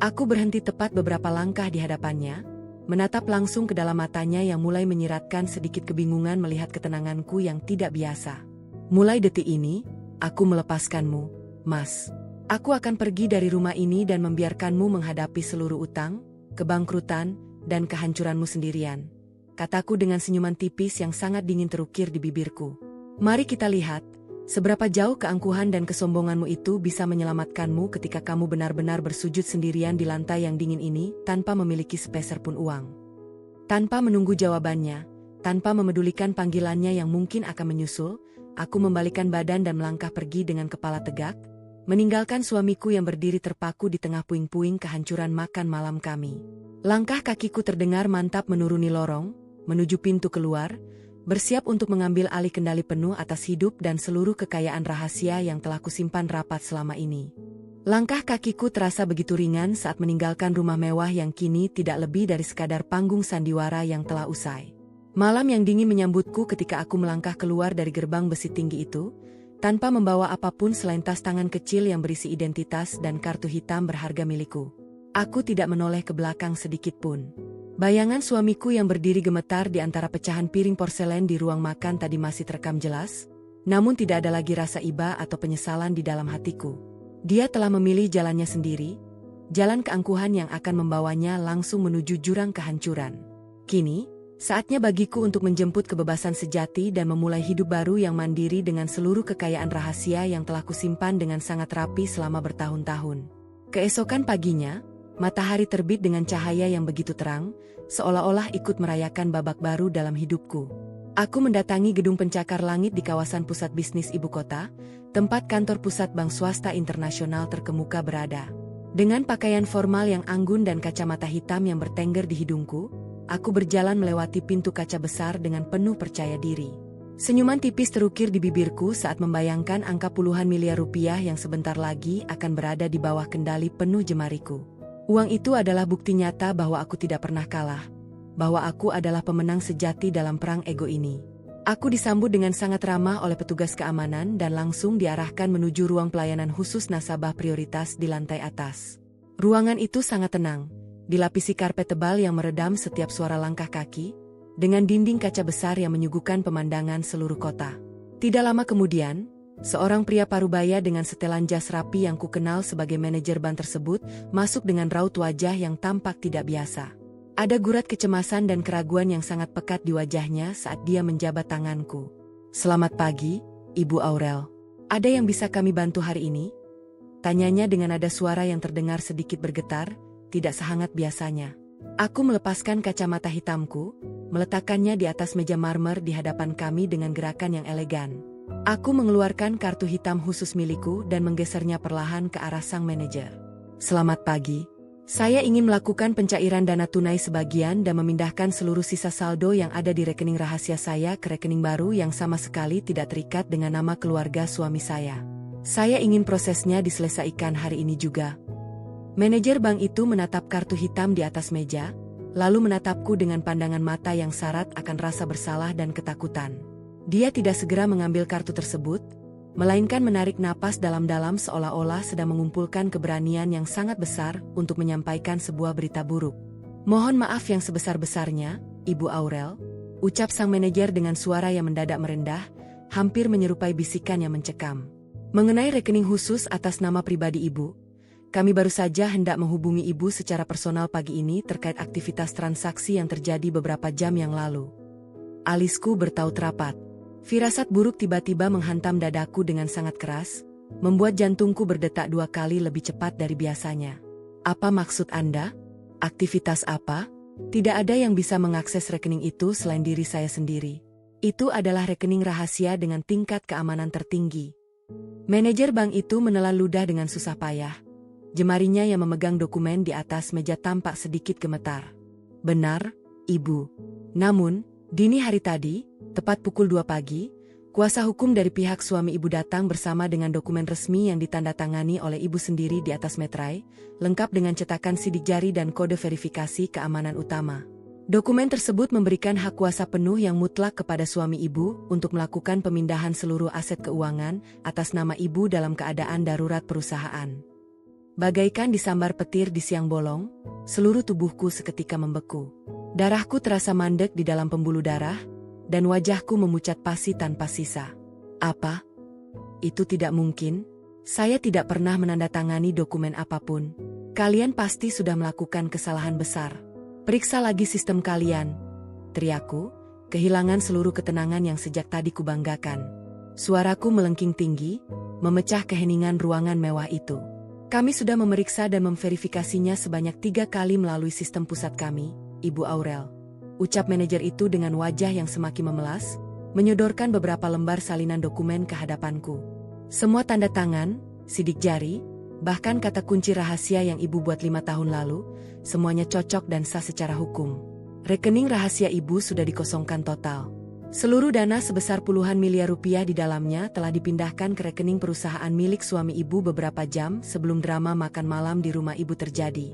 Aku berhenti tepat beberapa langkah di hadapannya, menatap langsung ke dalam matanya yang mulai menyiratkan sedikit kebingungan melihat ketenanganku yang tidak biasa. Mulai detik ini, aku melepaskanmu, Mas. Aku akan pergi dari rumah ini dan membiarkanmu menghadapi seluruh utang, kebangkrutan, dan kehancuranmu sendirian. Kataku dengan senyuman tipis yang sangat dingin terukir di bibirku. Mari kita lihat, seberapa jauh keangkuhan dan kesombonganmu itu bisa menyelamatkanmu ketika kamu benar-benar bersujud sendirian di lantai yang dingin ini tanpa memiliki sepeser pun uang. Tanpa menunggu jawabannya, tanpa memedulikan panggilannya yang mungkin akan menyusul, aku membalikkan badan dan melangkah pergi dengan kepala tegak, meninggalkan suamiku yang berdiri terpaku di tengah puing-puing kehancuran makan malam kami. Langkah kakiku terdengar mantap menuruni lorong, menuju pintu keluar, bersiap untuk mengambil alih kendali penuh atas hidup dan seluruh kekayaan rahasia yang telah kusimpan rapat selama ini. Langkah kakiku terasa begitu ringan saat meninggalkan rumah mewah yang kini tidak lebih dari sekadar panggung sandiwara yang telah usai. Malam yang dingin menyambutku ketika aku melangkah keluar dari gerbang besi tinggi itu, tanpa membawa apapun selain tas tangan kecil yang berisi identitas dan kartu hitam berharga milikku. Aku tidak menoleh ke belakang sedikit pun. Bayangan suamiku yang berdiri gemetar di antara pecahan piring porselen di ruang makan tadi masih terekam jelas, namun tidak ada lagi rasa iba atau penyesalan di dalam hatiku. Dia telah memilih jalannya sendiri, jalan keangkuhan yang akan membawanya langsung menuju jurang kehancuran. Kini, saatnya bagiku untuk menjemput kebebasan sejati dan memulai hidup baru yang mandiri dengan seluruh kekayaan rahasia yang telah kusimpan dengan sangat rapi selama bertahun-tahun. Keesokan paginya, Matahari terbit dengan cahaya yang begitu terang, seolah-olah ikut merayakan babak baru dalam hidupku. Aku mendatangi gedung pencakar langit di kawasan pusat bisnis ibu kota, tempat kantor pusat bank swasta internasional terkemuka berada. Dengan pakaian formal yang anggun dan kacamata hitam yang bertengger di hidungku, aku berjalan melewati pintu kaca besar dengan penuh percaya diri. Senyuman tipis terukir di bibirku saat membayangkan angka puluhan miliar rupiah yang sebentar lagi akan berada di bawah kendali penuh jemariku. Uang itu adalah bukti nyata bahwa aku tidak pernah kalah, bahwa aku adalah pemenang sejati dalam perang ego ini. Aku disambut dengan sangat ramah oleh petugas keamanan dan langsung diarahkan menuju ruang pelayanan khusus nasabah prioritas di lantai atas. Ruangan itu sangat tenang, dilapisi karpet tebal yang meredam setiap suara langkah kaki, dengan dinding kaca besar yang menyuguhkan pemandangan seluruh kota. Tidak lama kemudian, seorang pria parubaya dengan setelan jas rapi yang kukenal sebagai manajer bank tersebut masuk dengan raut wajah yang tampak tidak biasa. Ada gurat kecemasan dan keraguan yang sangat pekat di wajahnya saat dia menjabat tanganku. "Selamat pagi, Ibu Aurel. Ada yang bisa kami bantu hari ini?" Tanyanya dengan nada suara yang terdengar sedikit bergetar, tidak sehangat biasanya. Aku melepaskan kacamata hitamku, meletakkannya di atas meja marmer di hadapan kami dengan gerakan yang elegan. Aku mengeluarkan kartu hitam khusus milikku dan menggesernya perlahan ke arah sang manajer. "Selamat pagi. Saya ingin melakukan pencairan dana tunai sebagian dan memindahkan seluruh sisa saldo yang ada di rekening rahasia saya ke rekening baru yang sama sekali tidak terikat dengan nama keluarga suami saya. Saya ingin prosesnya diselesaikan hari ini juga." Manajer bank itu menatap kartu hitam di atas meja, lalu menatapku dengan pandangan mata yang syarat akan rasa bersalah dan ketakutan. Dia tidak segera mengambil kartu tersebut, melainkan menarik napas dalam-dalam seolah-olah sedang mengumpulkan keberanian yang sangat besar untuk menyampaikan sebuah berita buruk. "Mohon maaf yang sebesar-besarnya, Ibu Aurel," ucap sang manajer dengan suara yang mendadak merendah, hampir menyerupai bisikan yang mencekam. "Mengenai rekening khusus atas nama pribadi Ibu, kami baru saja hendak menghubungi Ibu secara personal pagi ini terkait aktivitas transaksi yang terjadi beberapa jam yang lalu." Alisku bertaut rapat. Firasat buruk tiba-tiba menghantam dadaku dengan sangat keras, membuat jantungku berdetak 2 kali lebih cepat dari biasanya. "Apa maksud Anda? Aktivitas apa?" "Tidak ada yang bisa mengakses rekening itu selain diri saya sendiri. Itu adalah rekening rahasia dengan tingkat keamanan tertinggi." Manajer bank itu menelan ludah dengan susah payah. Jemarinya yang memegang dokumen di atas meja tampak sedikit gemetar. "Benar, Ibu. Namun, dini hari tadi, tepat pukul 2 pagi, kuasa hukum dari pihak suami Ibu datang bersama dengan dokumen resmi yang ditandatangani oleh Ibu sendiri di atas meterai, lengkap dengan cetakan sidik jari dan kode verifikasi keamanan utama. Dokumen tersebut memberikan hak kuasa penuh yang mutlak kepada suami Ibu untuk melakukan pemindahan seluruh aset keuangan atas nama Ibu dalam keadaan darurat perusahaan." Bagaikan disambar petir di siang bolong, seluruh tubuhku seketika membeku. Darahku terasa mandek di dalam pembuluh darah, dan wajahku memucat pasi tanpa sisa. "Apa? Itu tidak mungkin. Saya tidak pernah menandatangani dokumen apapun. Kalian pasti sudah melakukan kesalahan besar. Periksa lagi sistem kalian," teriakku, kehilangan seluruh ketenangan yang sejak tadi kubanggakan. Suaraku melengking tinggi, memecah keheningan ruangan mewah itu. "Kami sudah memeriksa dan memverifikasinya sebanyak 3 kali melalui sistem pusat kami, Ibu Aurel," ucap manajer itu dengan wajah yang semakin memelas, menyodorkan beberapa lembar salinan dokumen ke hadapanku. Semua tanda tangan, sidik jari, bahkan kata kunci rahasia yang Ibu buat 5 tahun lalu, semuanya cocok dan sah secara hukum. Rekening rahasia Ibu sudah dikosongkan total. Seluruh dana sebesar puluhan miliar rupiah di dalamnya telah dipindahkan ke rekening perusahaan milik suami Ibu beberapa jam sebelum drama makan malam di rumah Ibu terjadi.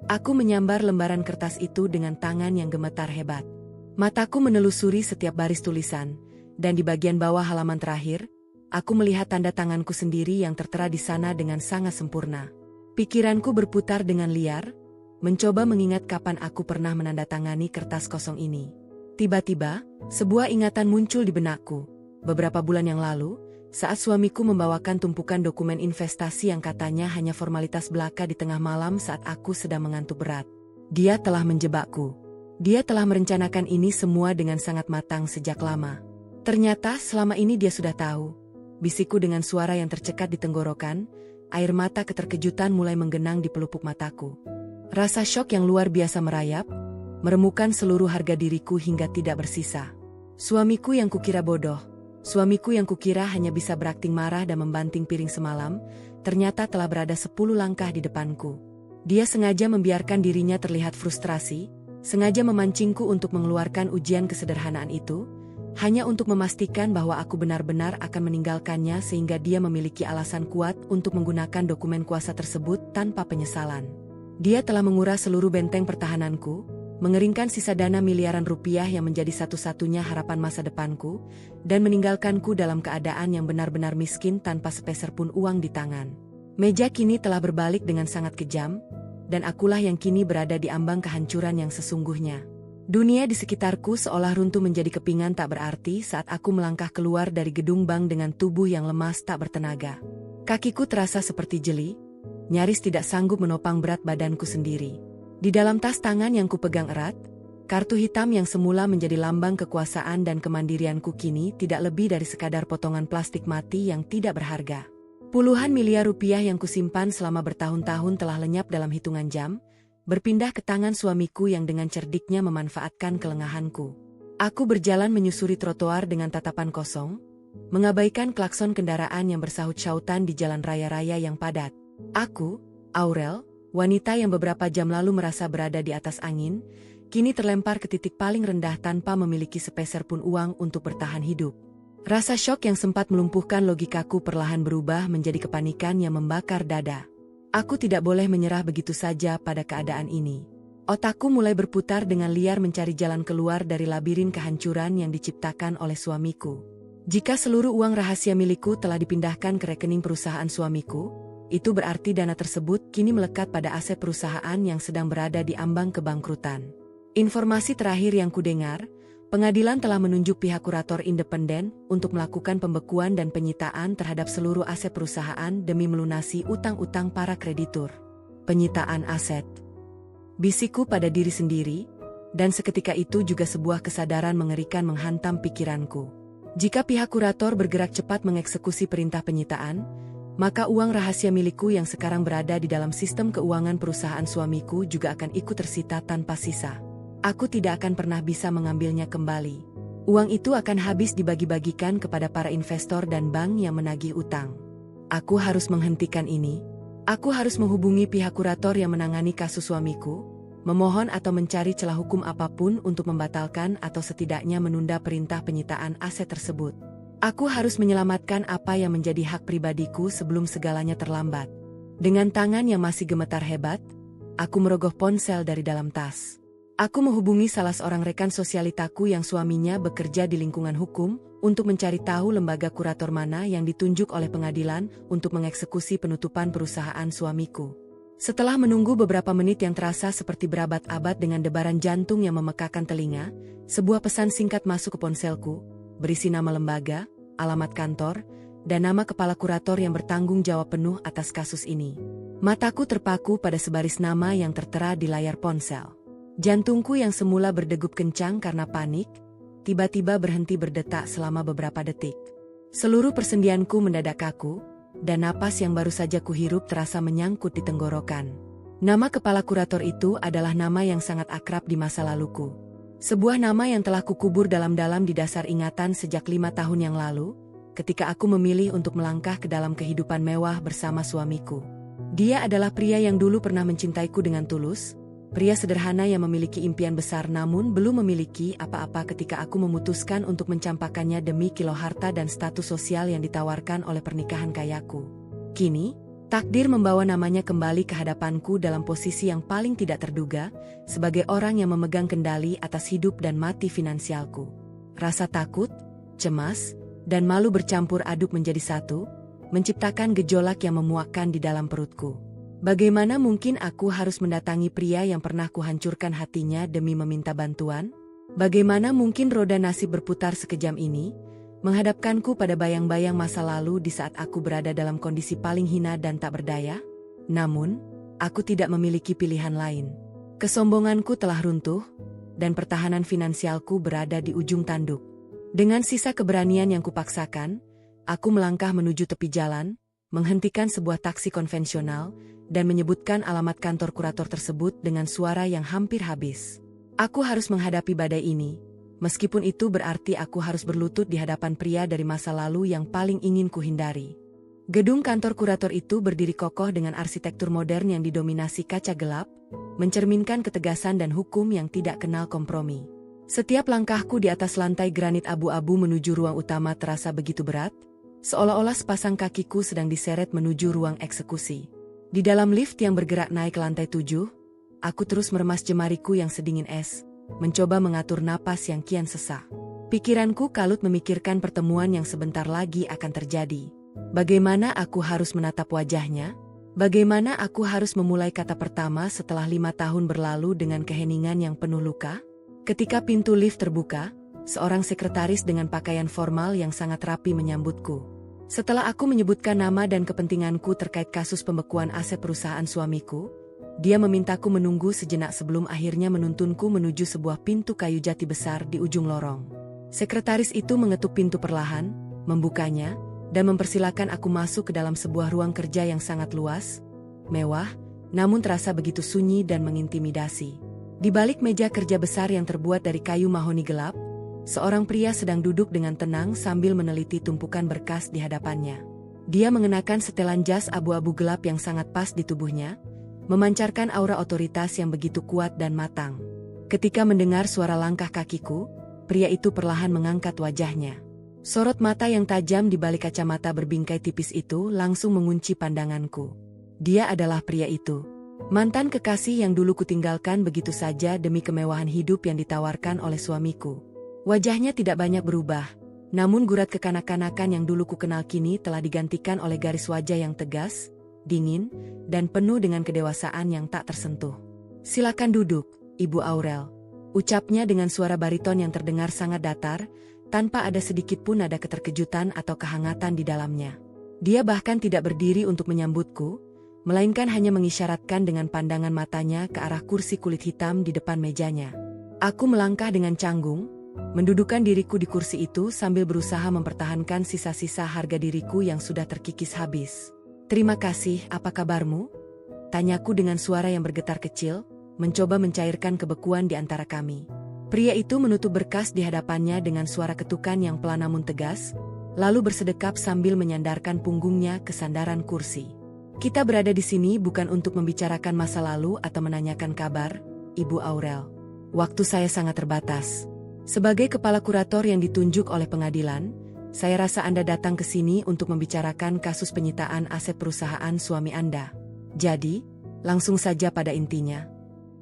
Aku menyambar lembaran kertas itu dengan tangan yang gemetar hebat. Mataku menelusuri setiap baris tulisan, dan di bagian bawah halaman terakhir, aku melihat tanda tanganku sendiri yang tertera di sana dengan sangat sempurna. Pikiranku berputar dengan liar, mencoba mengingat kapan aku pernah menandatangani kertas kosong ini. Tiba-tiba, sebuah ingatan muncul di benakku. Beberapa bulan yang lalu, saat suamiku membawakan tumpukan dokumen investasi yang katanya hanya formalitas belaka di tengah malam saat aku sedang mengantuk berat. Dia telah menjebakku. Dia telah merencanakan ini semua dengan sangat matang sejak lama. Ternyata selama ini dia sudah tahu. Bisikku dengan suara yang tercekat di tenggorokan, air mata keterkejutan mulai menggenang di pelupuk mataku. Rasa syok yang luar biasa merayap, meremukkan seluruh harga diriku hingga tidak bersisa. Suamiku yang kukira bodoh, suamiku yang kukira hanya bisa berakting marah dan membanting piring semalam, ternyata telah berada 10 langkah di depanku. Dia sengaja membiarkan dirinya terlihat frustrasi, sengaja memancingku untuk mengeluarkan ujian kesederhanaan itu, hanya untuk memastikan bahwa aku benar-benar akan meninggalkannya sehingga dia memiliki alasan kuat untuk menggunakan dokumen kuasa tersebut tanpa penyesalan. Dia telah menguras seluruh benteng pertahananku, mengeringkan sisa dana miliaran rupiah yang menjadi satu-satunya harapan masa depanku, dan meninggalkanku dalam keadaan yang benar-benar miskin tanpa sepeser pun uang di tangan. Meja kini telah berbalik dengan sangat kejam, dan akulah yang kini berada di ambang kehancuran yang sesungguhnya. Dunia di sekitarku seolah runtuh menjadi kepingan tak berarti saat aku melangkah keluar dari gedung bank dengan tubuh yang lemas tak bertenaga. Kakiku terasa seperti jeli, nyaris tidak sanggup menopang berat badanku sendiri. Di dalam tas tangan yang kupegang erat, kartu hitam yang semula menjadi lambang kekuasaan dan kemandirianku kini tidak lebih dari sekadar potongan plastik mati yang tidak berharga. Puluhan miliar rupiah yang kusimpan selama bertahun-tahun telah lenyap dalam hitungan jam, berpindah ke tangan suamiku yang dengan cerdiknya memanfaatkan kelengahanku. Aku berjalan menyusuri trotoar dengan tatapan kosong, mengabaikan klakson kendaraan yang bersahut-sahutan di jalan raya-raya yang padat. Aku, Aurel, wanita yang beberapa jam lalu merasa berada di atas angin, kini terlempar ke titik paling rendah tanpa memiliki sepeser pun uang untuk bertahan hidup. Rasa syok yang sempat melumpuhkan logikaku perlahan berubah menjadi kepanikan yang membakar dada. Aku tidak boleh menyerah begitu saja pada keadaan ini. Otakku mulai berputar dengan liar mencari jalan keluar dari labirin kehancuran yang diciptakan oleh suamiku. Jika seluruh uang rahasia milikku telah dipindahkan ke rekening perusahaan suamiku, itu berarti dana tersebut kini melekat pada aset perusahaan yang sedang berada di ambang kebangkrutan. Informasi terakhir yang kudengar, pengadilan telah menunjuk pihak kurator independen untuk melakukan pembekuan dan penyitaan terhadap seluruh aset perusahaan demi melunasi utang-utang para kreditur. Penyitaan aset. Bisikku pada diri sendiri, dan seketika itu juga sebuah kesadaran mengerikan menghantam pikiranku. Jika pihak kurator bergerak cepat mengeksekusi perintah penyitaan, maka uang rahasia milikku yang sekarang berada di dalam sistem keuangan perusahaan suamiku juga akan ikut tersita tanpa sisa. Aku tidak akan pernah bisa mengambilnya kembali. Uang itu akan habis dibagi-bagikan kepada para investor dan bank yang menagih utang. Aku harus menghentikan ini. Aku harus menghubungi pihak kurator yang menangani kasus suamiku, memohon atau mencari celah hukum apapun untuk membatalkan atau setidaknya menunda perintah penyitaan aset tersebut. Aku harus menyelamatkan apa yang menjadi hak pribadiku sebelum segalanya terlambat. Dengan tangan yang masih gemetar hebat, aku merogoh ponsel dari dalam tas. Aku menghubungi salah seorang rekan sosialitaku yang suaminya bekerja di lingkungan hukum untuk mencari tahu lembaga kurator mana yang ditunjuk oleh pengadilan untuk mengeksekusi penutupan perusahaan suamiku. Setelah menunggu beberapa menit yang terasa seperti berabad-abad dengan debaran jantung yang memekakan telinga, sebuah pesan singkat masuk ke ponselku, berisi nama lembaga, alamat kantor, dan nama kepala kurator yang bertanggung jawab penuh atas kasus ini. Mataku terpaku pada sebaris nama yang tertera di layar ponsel. Jantungku yang semula berdegup kencang karena panik, tiba-tiba berhenti berdetak selama beberapa detik. Seluruh persendianku mendadak kaku, dan napas yang baru saja kuhirup terasa menyangkut di tenggorokan. Nama kepala kurator itu adalah nama yang sangat akrab di masa laluku. Sebuah nama yang telah kukubur dalam-dalam di dasar ingatan sejak 5 tahun yang lalu, ketika aku memilih untuk melangkah ke dalam kehidupan mewah bersama suamiku. Dia adalah pria yang dulu pernah mencintaiku dengan tulus, pria sederhana yang memiliki impian besar namun belum memiliki apa-apa ketika aku memutuskan untuk mencampakkannya demi kilo harta dan status sosial yang ditawarkan oleh pernikahan kayaku. Kini, takdir membawa namanya kembali ke hadapanku dalam posisi yang paling tidak terduga, sebagai orang yang memegang kendali atas hidup dan mati finansialku. Rasa takut, cemas, dan malu bercampur aduk menjadi satu, menciptakan gejolak yang memuakkan di dalam perutku. Bagaimana mungkin aku harus mendatangi pria yang pernah kuhancurkan hatinya demi meminta bantuan? Bagaimana mungkin roda nasib berputar sekejam ini, menghadapkanku pada bayang-bayang masa lalu di saat aku berada dalam kondisi paling hina dan tak berdaya? Namun, aku tidak memiliki pilihan lain. Kesombonganku telah runtuh, dan pertahanan finansialku berada di ujung tanduk. Dengan sisa keberanian yang kupaksakan, aku melangkah menuju tepi jalan, menghentikan sebuah taksi konvensional, dan menyebutkan alamat kantor kurator tersebut dengan suara yang hampir habis. Aku harus menghadapi badai ini, meskipun itu berarti aku harus berlutut di hadapan pria dari masa lalu yang paling ingin kuhindari. Gedung kantor kurator itu berdiri kokoh dengan arsitektur modern yang didominasi kaca gelap, mencerminkan ketegasan dan hukum yang tidak kenal kompromi. Setiap langkahku di atas lantai granit abu-abu menuju ruang utama terasa begitu berat, seolah-olah sepasang kakiku sedang diseret menuju ruang eksekusi. Di dalam lift yang bergerak naik ke lantai 7, aku terus meremas jemariku yang sedingin es, mencoba mengatur napas yang kian sesak. Pikiranku kalut memikirkan pertemuan yang sebentar lagi akan terjadi. Bagaimana aku harus menatap wajahnya? Bagaimana aku harus memulai kata pertama setelah 5 tahun berlalu dengan keheningan yang penuh luka? Ketika pintu lift terbuka, seorang sekretaris dengan pakaian formal yang sangat rapi menyambutku. Setelah aku menyebutkan nama dan kepentinganku terkait kasus pembekuan aset perusahaan suamiku, dia memintaku menunggu sejenak sebelum akhirnya menuntunku menuju sebuah pintu kayu jati besar di ujung lorong. Sekretaris itu mengetuk pintu perlahan, membukanya, dan mempersilakan aku masuk ke dalam sebuah ruang kerja yang sangat luas, mewah, namun terasa begitu sunyi dan mengintimidasi. Di balik meja kerja besar yang terbuat dari kayu mahoni gelap, seorang pria sedang duduk dengan tenang sambil meneliti tumpukan berkas di hadapannya. Dia mengenakan setelan jas abu-abu gelap yang sangat pas di tubuhnya, memancarkan aura otoritas yang begitu kuat dan matang. Ketika mendengar suara langkah kakiku, pria itu perlahan mengangkat wajahnya. Sorot mata yang tajam di balik kacamata berbingkai tipis itu langsung mengunci pandanganku. Dia adalah pria itu. Mantan kekasih yang dulu kutinggalkan begitu saja demi kemewahan hidup yang ditawarkan oleh suamiku. Wajahnya tidak banyak berubah, namun gurat kekanak-kanakan yang dulu kukenal kini telah digantikan oleh garis wajah yang tegas, dingin, dan penuh dengan kedewasaan yang tak tersentuh. "Silakan duduk, Ibu Aurel," ucapnya dengan suara bariton yang terdengar sangat datar, tanpa ada sedikit pun nada keterkejutan atau kehangatan di dalamnya. Dia bahkan tidak berdiri untuk menyambutku, melainkan hanya mengisyaratkan dengan pandangan matanya ke arah kursi kulit hitam di depan mejanya. Aku melangkah dengan canggung, mendudukan diriku di kursi itu sambil berusaha mempertahankan sisa-sisa harga diriku yang sudah terkikis habis. "Terima kasih, apa kabarmu?" tanyaku dengan suara yang bergetar kecil, mencoba mencairkan kebekuan di antara kami. Pria itu menutup berkas di hadapannya dengan suara ketukan yang pelan namun tegas, lalu bersedekap sambil menyandarkan punggungnya ke sandaran kursi. "Kita berada di sini bukan untuk membicarakan masa lalu atau menanyakan kabar, Ibu Aurel. Waktu saya sangat terbatas. Sebagai kepala kurator yang ditunjuk oleh pengadilan, saya rasa Anda datang ke sini untuk membicarakan kasus penyitaan aset perusahaan suami Anda. Jadi, langsung saja pada intinya."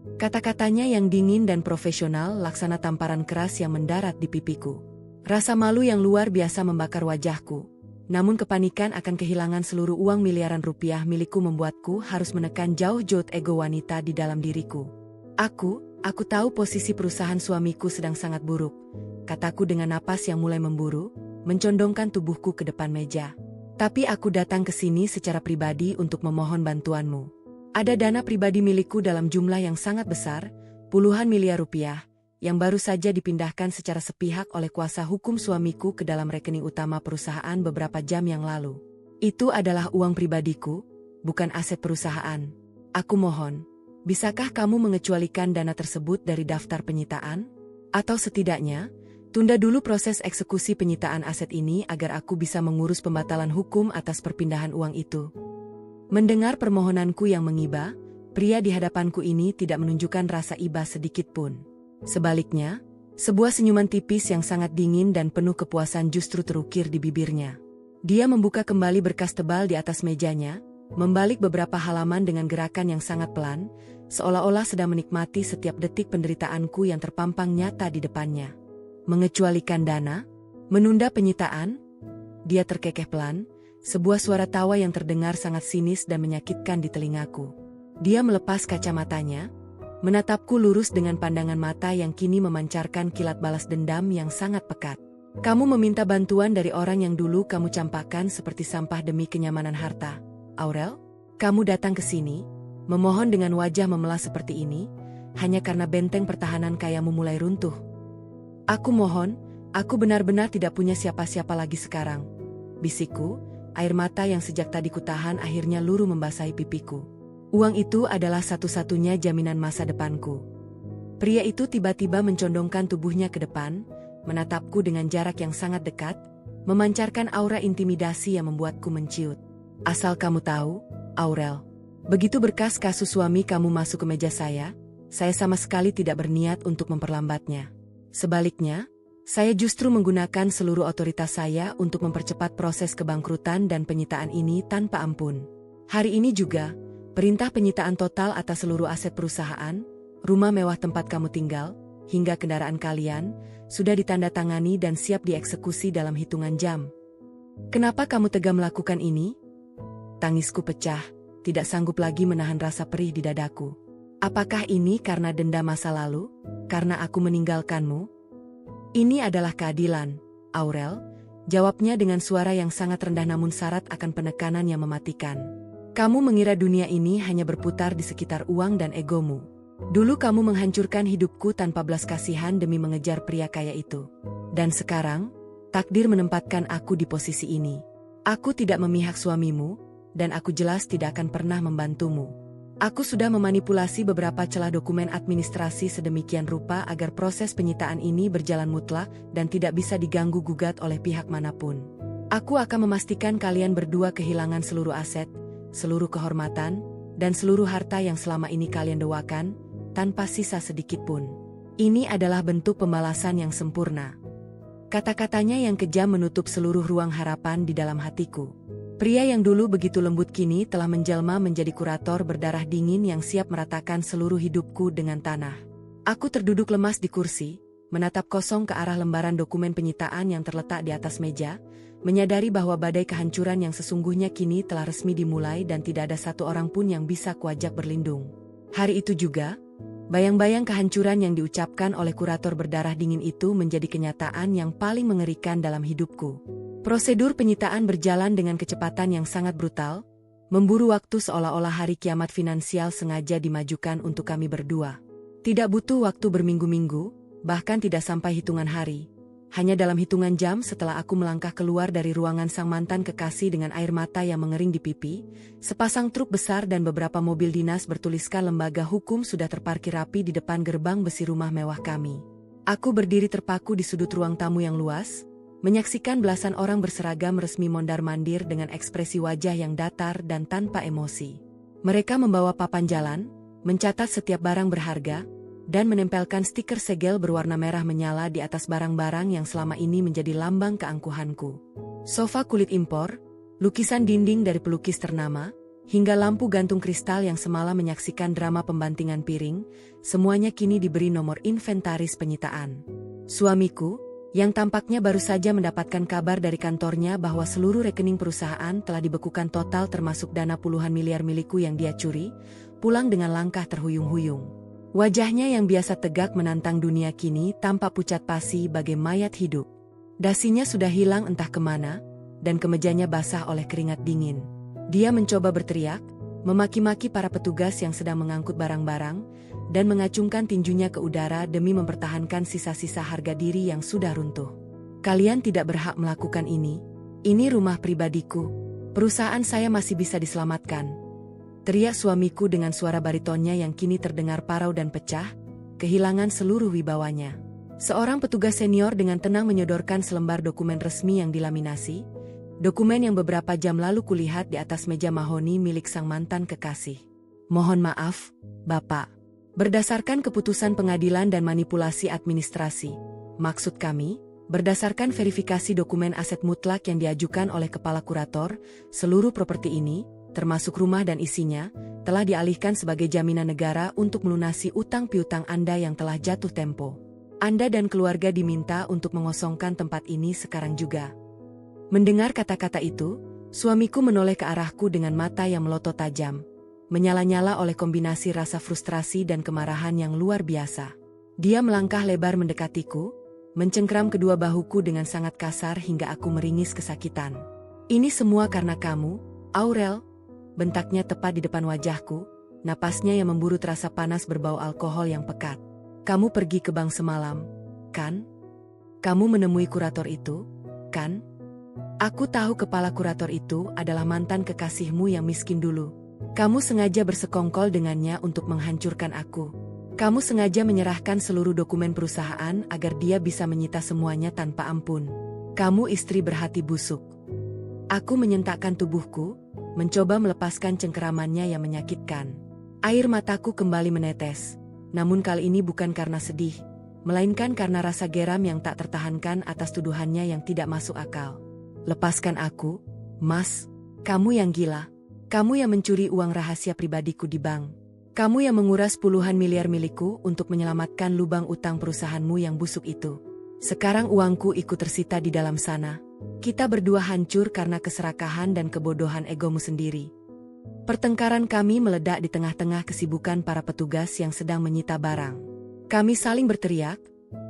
Kata-katanya yang dingin dan profesional laksana tamparan keras yang mendarat di pipiku. Rasa malu yang luar biasa membakar wajahku. Namun kepanikan akan kehilangan seluruh uang miliaran rupiah milikku membuatku harus menekan jauh-jauh ego wanita di dalam diriku. Aku tahu posisi perusahaan suamiku sedang sangat buruk, kataku dengan napas yang mulai memburu, mencondongkan tubuhku ke depan meja. Tapi aku datang ke sini secara pribadi untuk memohon bantuanmu. Ada dana pribadi milikku dalam jumlah yang sangat besar, puluhan miliar rupiah, yang baru saja dipindahkan secara sepihak oleh kuasa hukum suamiku ke dalam rekening utama perusahaan beberapa jam yang lalu. Itu adalah uang pribadiku, bukan aset perusahaan. Aku mohon, bisakah kamu mengecualikan dana tersebut dari daftar penyitaan? Atau setidaknya, tunda dulu proses eksekusi penyitaan aset ini agar aku bisa mengurus pembatalan hukum atas perpindahan uang itu. Mendengar permohonanku yang mengiba, pria di hadapanku ini tidak menunjukkan rasa iba sedikit pun. Sebaliknya, sebuah senyuman tipis yang sangat dingin dan penuh kepuasan justru terukir di bibirnya. Dia membuka kembali berkas tebal di atas mejanya, membalik beberapa halaman dengan gerakan yang sangat pelan, seolah-olah sedang menikmati setiap detik penderitaanku yang terpampang nyata di depannya. "Mengecualikan dana? Menunda penyitaan?" Dia terkekeh pelan, sebuah suara tawa yang terdengar sangat sinis dan menyakitkan di telingaku. Dia melepas kacamatanya, menatapku lurus dengan pandangan mata yang kini memancarkan kilat balas dendam yang sangat pekat. "Kamu meminta bantuan dari orang yang dulu kamu campakkan seperti sampah demi kenyamanan harta, Aurel? Kamu datang ke sini, memohon dengan wajah memelas seperti ini, hanya karena benteng pertahanan kayamu mulai runtuh. Aku mohon, aku benar-benar tidak punya siapa-siapa lagi sekarang," bisikku, air mata yang sejak tadi kutahan akhirnya luruh membasahi pipiku. Uang itu adalah satu-satunya jaminan masa depanku. Pria itu tiba-tiba mencondongkan tubuhnya ke depan, menatapku dengan jarak yang sangat dekat, memancarkan aura intimidasi yang membuatku menciut. Asal kamu tahu, Aurel, begitu berkas kasus suami kamu masuk ke meja saya sama sekali tidak berniat untuk memperlambatnya. Sebaliknya, saya justru menggunakan seluruh otoritas saya untuk mempercepat proses kebangkrutan dan penyitaan ini tanpa ampun. Hari ini juga, perintah penyitaan total atas seluruh aset perusahaan, rumah mewah tempat kamu tinggal, hingga kendaraan kalian, sudah ditandatangani dan siap dieksekusi dalam hitungan jam. Kenapa kamu tega melakukan ini? Tangisku pecah, tidak sanggup lagi menahan rasa perih di dadaku. Apakah ini karena dendam masa lalu? Karena aku meninggalkanmu? Ini adalah keadilan, Aurel, jawabnya dengan suara yang sangat rendah namun syarat akan penekanan yang mematikan. Kamu mengira dunia ini hanya berputar di sekitar uang dan egomu. Dulu kamu menghancurkan hidupku tanpa belas kasihan demi mengejar pria kaya itu. Dan sekarang, takdir menempatkan aku di posisi ini. Aku tidak memihak suamimu, dan aku jelas tidak akan pernah membantumu. Aku sudah memanipulasi beberapa celah dokumen administrasi sedemikian rupa agar proses penyitaan ini berjalan mutlak dan tidak bisa diganggu-gugat oleh pihak manapun. Aku akan memastikan kalian berdua kehilangan seluruh aset, seluruh kehormatan, dan seluruh harta yang selama ini kalian dewakan, tanpa sisa sedikit pun. Ini adalah bentuk pembalasan yang sempurna. Kata-katanya yang kejam menutup seluruh ruang harapan di dalam hatiku. Pria yang dulu begitu lembut kini telah menjelma menjadi kurator berdarah dingin yang siap meratakan seluruh hidupku dengan tanah. Aku terduduk lemas di kursi, menatap kosong ke arah lembaran dokumen penyitaan yang terletak di atas meja, menyadari bahwa badai kehancuran yang sesungguhnya kini telah resmi dimulai dan tidak ada satu orang pun yang bisa kuajak berlindung. Hari itu juga, bayang-bayang kehancuran yang diucapkan oleh kurator berdarah dingin itu menjadi kenyataan yang paling mengerikan dalam hidupku. Prosedur penyitaan berjalan dengan kecepatan yang sangat brutal, memburu waktu seolah-olah hari kiamat finansial sengaja dimajukan untuk kami berdua. Tidak butuh waktu berminggu-minggu, bahkan tidak sampai hitungan hari. Hanya dalam hitungan jam setelah aku melangkah keluar dari ruangan sang mantan kekasih dengan air mata yang mengering di pipi, sepasang truk besar dan beberapa mobil dinas bertuliskan lembaga hukum sudah terparkir rapi di depan gerbang besi rumah mewah kami. Aku berdiri terpaku di sudut ruang tamu yang luas, menyaksikan belasan orang berseragam resmi mondar-mandir dengan ekspresi wajah yang datar dan tanpa emosi. Mereka membawa papan jalan, mencatat setiap barang berharga, dan menempelkan stiker segel berwarna merah menyala di atas barang-barang yang selama ini menjadi lambang keangkuhanku. Sofa kulit impor, lukisan dinding dari pelukis ternama, hingga lampu gantung kristal yang semalam menyaksikan drama pembantingan piring, semuanya kini diberi nomor inventaris penyitaan. Suamiku, yang tampaknya baru saja mendapatkan kabar dari kantornya bahwa seluruh rekening perusahaan telah dibekukan total termasuk dana puluhan miliar milikku yang dia curi, pulang dengan langkah terhuyung-huyung. Wajahnya yang biasa tegak menantang dunia kini tampak pucat pasi bagai mayat hidup. Dasinya sudah hilang entah kemana, dan kemejanya basah oleh keringat dingin. Dia mencoba berteriak, memaki-maki para petugas yang sedang mengangkut barang-barang, dan mengacungkan tinjunya ke udara demi mempertahankan sisa-sisa harga diri yang sudah runtuh. Kalian tidak berhak melakukan ini. Ini rumah pribadiku. Perusahaan saya masih bisa diselamatkan. Teriak suamiku dengan suara baritonnya yang kini terdengar parau dan pecah, kehilangan seluruh wibawanya. Seorang petugas senior dengan tenang menyodorkan selembar dokumen resmi yang dilaminasi, dokumen yang beberapa jam lalu kulihat di atas meja mahoni milik sang mantan kekasih. Mohon maaf, Bapak. Berdasarkan keputusan pengadilan dan manipulasi administrasi, maksud kami, berdasarkan verifikasi dokumen aset mutlak yang diajukan oleh Kepala Kurator, seluruh properti ini, termasuk rumah dan isinya, telah dialihkan sebagai jaminan negara untuk melunasi utang piutang Anda yang telah jatuh tempo. Anda dan keluarga diminta untuk mengosongkan tempat ini sekarang juga. Mendengar kata-kata itu, suamiku menoleh ke arahku dengan mata yang melotot tajam, menyala-nyala oleh kombinasi rasa frustrasi dan kemarahan yang luar biasa. Dia melangkah lebar mendekatiku, mencengkram kedua bahuku dengan sangat kasar hingga aku meringis kesakitan. Ini semua karena kamu, Aurel, bentaknya tepat di depan wajahku, napasnya yang memburu terasa panas berbau alkohol yang pekat. Kamu pergi ke bank semalam, kan? Kamu menemui kurator itu, kan? Aku tahu kepala kurator itu adalah mantan kekasihmu yang miskin dulu. Kamu sengaja bersekongkol dengannya untuk menghancurkan aku. Kamu sengaja menyerahkan seluruh dokumen perusahaan agar dia bisa menyita semuanya tanpa ampun. Kamu istri berhati busuk. Aku menyentakkan tubuhku, mencoba melepaskan cengkeramannya yang menyakitkan. Air mataku kembali menetes. Namun kali ini bukan karena sedih, melainkan karena rasa geram yang tak tertahankan atas tuduhannya yang tidak masuk akal. Lepaskan aku, Mas. Kamu yang gila. Kamu yang mencuri uang rahasia pribadiku di bank. Kamu yang menguras puluhan miliar milikku untuk menyelamatkan lubang utang perusahaanmu yang busuk itu. Sekarang uangku ikut tersita di dalam sana. Kita berdua hancur karena keserakahan dan kebodohan egomu sendiri. Pertengkaran kami meledak di tengah-tengah kesibukan para petugas yang sedang menyita barang. Kami saling berteriak,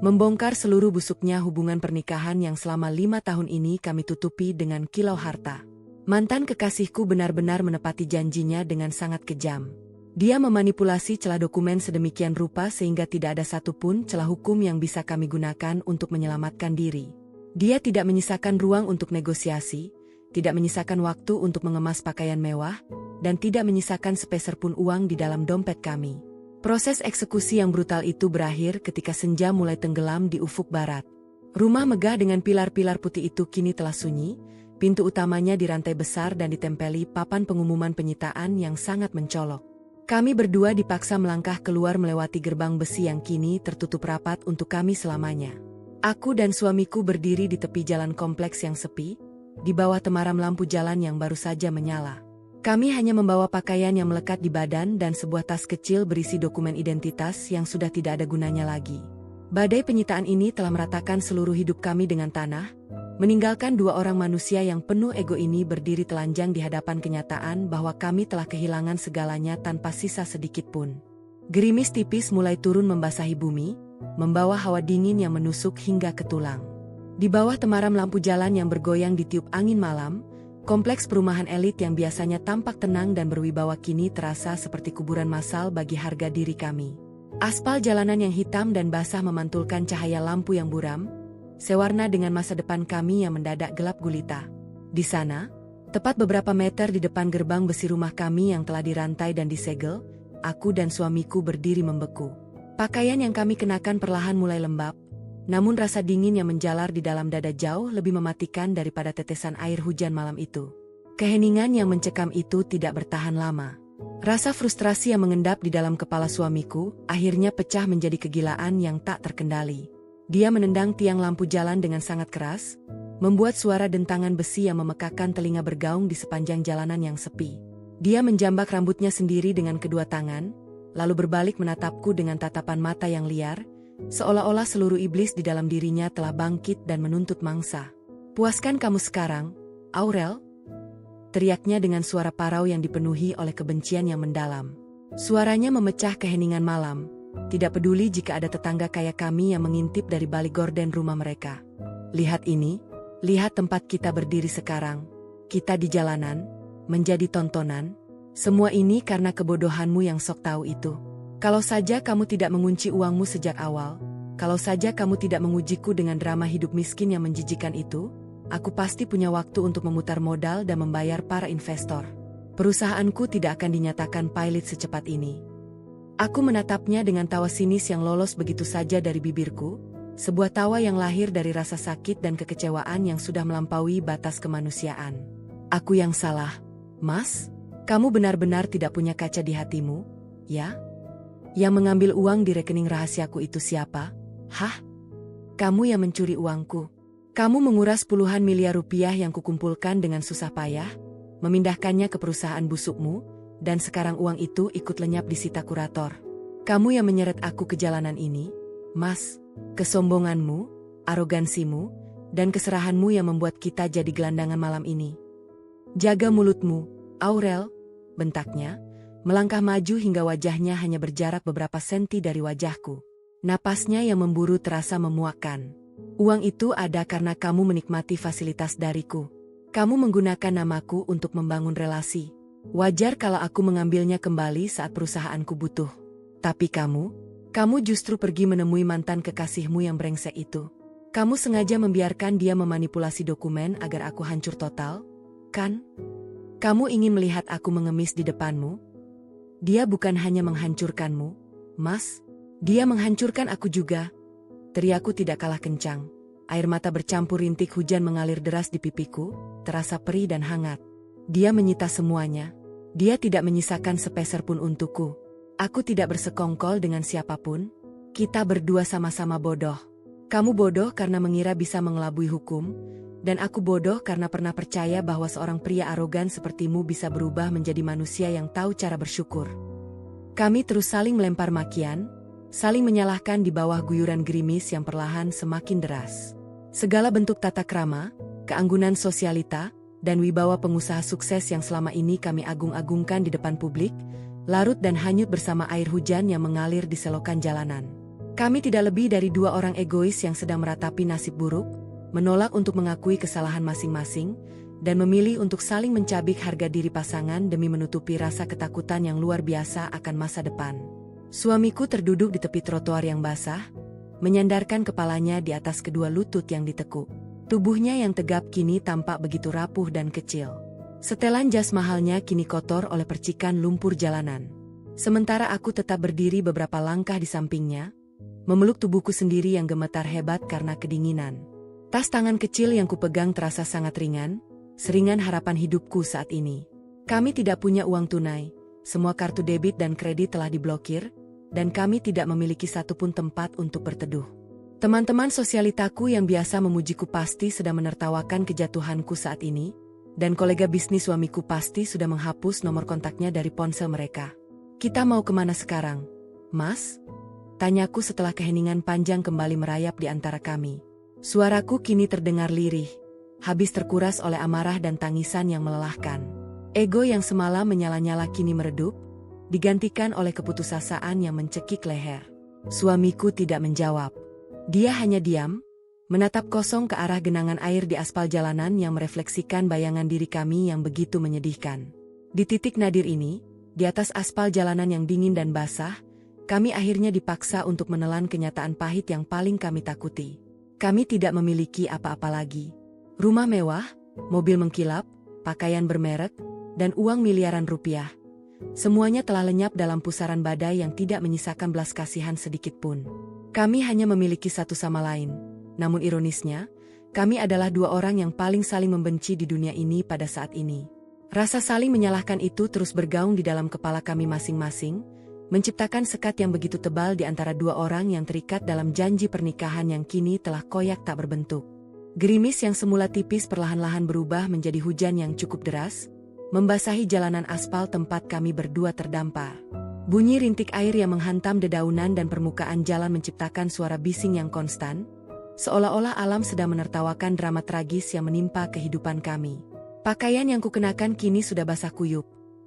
membongkar seluruh busuknya hubungan pernikahan yang selama 5 tahun ini kami tutupi dengan kilau harta. Mantan kekasihku benar-benar menepati janjinya dengan sangat kejam. Dia memanipulasi celah dokumen sedemikian rupa sehingga tidak ada satupun celah hukum yang bisa kami gunakan untuk menyelamatkan diri. Dia tidak menyisakan ruang untuk negosiasi, tidak menyisakan waktu untuk mengemas pakaian mewah, dan tidak menyisakan sepeser pun uang di dalam dompet kami. Proses eksekusi yang brutal itu berakhir ketika senja mulai tenggelam di ufuk barat. Rumah megah dengan pilar-pilar putih itu kini telah sunyi, pintu utamanya dirantai besar dan ditempeli papan pengumuman penyitaan yang sangat mencolok. Kami berdua dipaksa melangkah keluar melewati gerbang besi yang kini tertutup rapat untuk kami selamanya. Aku dan suamiku berdiri di tepi jalan kompleks yang sepi, di bawah temaram lampu jalan yang baru saja menyala. Kami hanya membawa pakaian yang melekat di badan dan sebuah tas kecil berisi dokumen identitas yang sudah tidak ada gunanya lagi. Badai penyitaan ini telah meratakan seluruh hidup kami dengan tanah, meninggalkan 2 orang manusia yang penuh ego ini berdiri telanjang di hadapan kenyataan bahwa kami telah kehilangan segalanya tanpa sisa sedikit pun. Gerimis tipis mulai turun membasahi bumi, membawa hawa dingin yang menusuk hingga ke tulang. Di bawah temaram lampu jalan yang bergoyang ditiup angin malam, kompleks perumahan elit yang biasanya tampak tenang dan berwibawa kini terasa seperti kuburan massal bagi harga diri kami. Aspal jalanan yang hitam dan basah memantulkan cahaya lampu yang buram, sewarna dengan masa depan kami yang mendadak gelap gulita. Di sana, tepat beberapa meter di depan gerbang besi rumah kami yang telah dirantai dan disegel, aku dan suamiku berdiri membeku. Pakaian yang kami kenakan perlahan mulai lembab, namun rasa dingin yang menjalar di dalam dada jauh lebih mematikan daripada tetesan air hujan malam itu. Keheningan yang mencekam itu tidak bertahan lama. Rasa frustrasi yang mengendap di dalam kepala suamiku akhirnya pecah menjadi kegilaan yang tak terkendali. Dia menendang tiang lampu jalan dengan sangat keras, membuat suara dentangan besi yang memekakkan telinga bergaung di sepanjang jalanan yang sepi. Dia menjambak rambutnya sendiri dengan kedua tangan, lalu berbalik menatapku dengan tatapan mata yang liar, seolah-olah seluruh iblis di dalam dirinya telah bangkit dan menuntut mangsa. "Puaskan kamu sekarang, Aurel?" teriaknya dengan suara parau yang dipenuhi oleh kebencian yang mendalam. Suaranya memecah keheningan malam, tidak peduli jika ada tetangga kaya kami yang mengintip dari balik gorden rumah mereka. "Lihat ini, lihat tempat kita berdiri sekarang. Kita di jalanan, menjadi tontonan. Semua ini karena kebodohanmu yang sok tahu itu. Kalau saja kamu tidak mengunci uangmu sejak awal, kalau saja kamu tidak mengujiku dengan drama hidup miskin yang menjijikan itu, aku pasti punya waktu untuk memutar modal dan membayar para investor. Perusahaanku tidak akan dinyatakan pilot secepat ini." Aku menatapnya dengan tawa sinis yang lolos begitu saja dari bibirku, sebuah tawa yang lahir dari rasa sakit dan kekecewaan yang sudah melampaui batas kemanusiaan. "Aku yang salah, Mas? Kamu benar-benar tidak punya kaca di hatimu, ya? Yang mengambil uang di rekening rahasiaku itu siapa? Hah? Kamu yang mencuri uangku. Kamu menguras puluhan miliar rupiah yang kukumpulkan dengan susah payah, memindahkannya ke perusahaan busukmu, dan sekarang uang itu ikut lenyap di sita kurator. Kamu yang menyeret aku ke jalanan ini, Mas. Kesombonganmu, arogansimu, dan keserahanmu yang membuat kita jadi gelandangan malam ini. Jaga mulutmu, Aurel," bentaknya, melangkah maju hingga wajahnya hanya berjarak beberapa senti dari wajahku. Napasnya yang memburu terasa memuakkan. "Uang itu ada karena kamu menikmati fasilitas dariku. Kamu menggunakan namaku untuk membangun relasi. Wajar kalau aku mengambilnya kembali saat perusahaanku butuh. Tapi kamu justru pergi menemui mantan kekasihmu yang brengsek itu. Kamu sengaja membiarkan dia memanipulasi dokumen agar aku hancur total, kan? Kamu ingin melihat aku mengemis di depanmu? Dia bukan hanya menghancurkanmu, Mas. Dia menghancurkan aku juga. Teriakku tidak kalah kencang. Air mata bercampur rintik hujan mengalir deras di pipiku, terasa perih dan hangat. Dia menyita semuanya. Dia tidak menyisakan sepeser pun untukku. Aku tidak bersekongkol dengan siapapun. Kita berdua sama-sama bodoh. Kamu bodoh karena mengira bisa mengelabui hukum, dan aku bodoh karena pernah percaya bahwa seorang pria arogan sepertimu bisa berubah menjadi manusia yang tahu cara bersyukur. Kami terus saling melempar makian, saling menyalahkan di bawah guyuran gerimis yang perlahan semakin deras. Segala bentuk tata krama, keanggunan sosialita, dan wibawa pengusaha sukses yang selama ini kami agung-agungkan di depan publik, larut dan hanyut bersama air hujan yang mengalir di selokan jalanan. Kami tidak lebih dari dua orang egois yang sedang meratapi nasib buruk, menolak untuk mengakui kesalahan masing-masing, dan memilih untuk saling mencabik harga diri pasangan demi menutupi rasa ketakutan yang luar biasa akan masa depan. Suamiku terduduk di tepi trotoar yang basah, menyandarkan kepalanya di atas kedua lutut yang ditekuk. Tubuhnya yang tegap kini tampak begitu rapuh dan kecil. Setelan jas mahalnya kini kotor oleh percikan lumpur jalanan. Sementara aku tetap berdiri beberapa langkah di sampingnya, memeluk tubuhku sendiri yang gemetar hebat karena kedinginan. Tas tangan kecil yang kupegang terasa sangat ringan, seringan harapan hidupku saat ini. Kami tidak punya uang tunai, semua kartu debit dan kredit telah diblokir, dan kami tidak memiliki satupun tempat untuk berteduh. Teman-teman sosialitaku yang biasa memujiku pasti sedang menertawakan kejatuhanku saat ini, dan kolega bisnis suamiku pasti sudah menghapus nomor kontaknya dari ponsel mereka. Kita mau kemana sekarang, Mas? Tanyaku setelah keheningan panjang kembali merayap di antara kami. Suaraku kini terdengar lirih, habis terkuras oleh amarah dan tangisan yang melelahkan. Ego yang semalam menyala-nyala kini meredup, digantikan oleh keputusasaan yang mencekik leher. Suamiku tidak menjawab. Dia hanya diam, menatap kosong ke arah genangan air di aspal jalanan yang merefleksikan bayangan diri kami yang begitu menyedihkan. Di titik nadir ini, di atas aspal jalanan yang dingin dan basah, kami akhirnya dipaksa untuk menelan kenyataan pahit yang paling kami takuti. Kami tidak memiliki apa-apa lagi. Rumah mewah, mobil mengkilap, pakaian bermerek, dan uang miliaran rupiah. Semuanya telah lenyap dalam pusaran badai yang tidak menyisakan belas kasihan sedikit pun. Kami hanya memiliki satu sama lain. Namun ironisnya, kami adalah dua orang yang paling saling membenci di dunia ini pada saat ini. Rasa saling menyalahkan itu terus bergaung di dalam kepala kami masing-masing, menciptakan sekat yang begitu tebal di antara dua orang yang terikat dalam janji pernikahan yang kini telah koyak tak berbentuk. Gerimis yang semula tipis perlahan-lahan berubah menjadi hujan yang cukup deras, membasahi jalanan aspal tempat kami berdua terdampar. Bunyi rintik air yang menghantam dedaunan dan permukaan jalan menciptakan suara bising yang konstan, seolah-olah alam sedang menertawakan drama tragis yang menimpa kehidupan kami. Pakaian yang kukenakan kini sudah basah kuyup,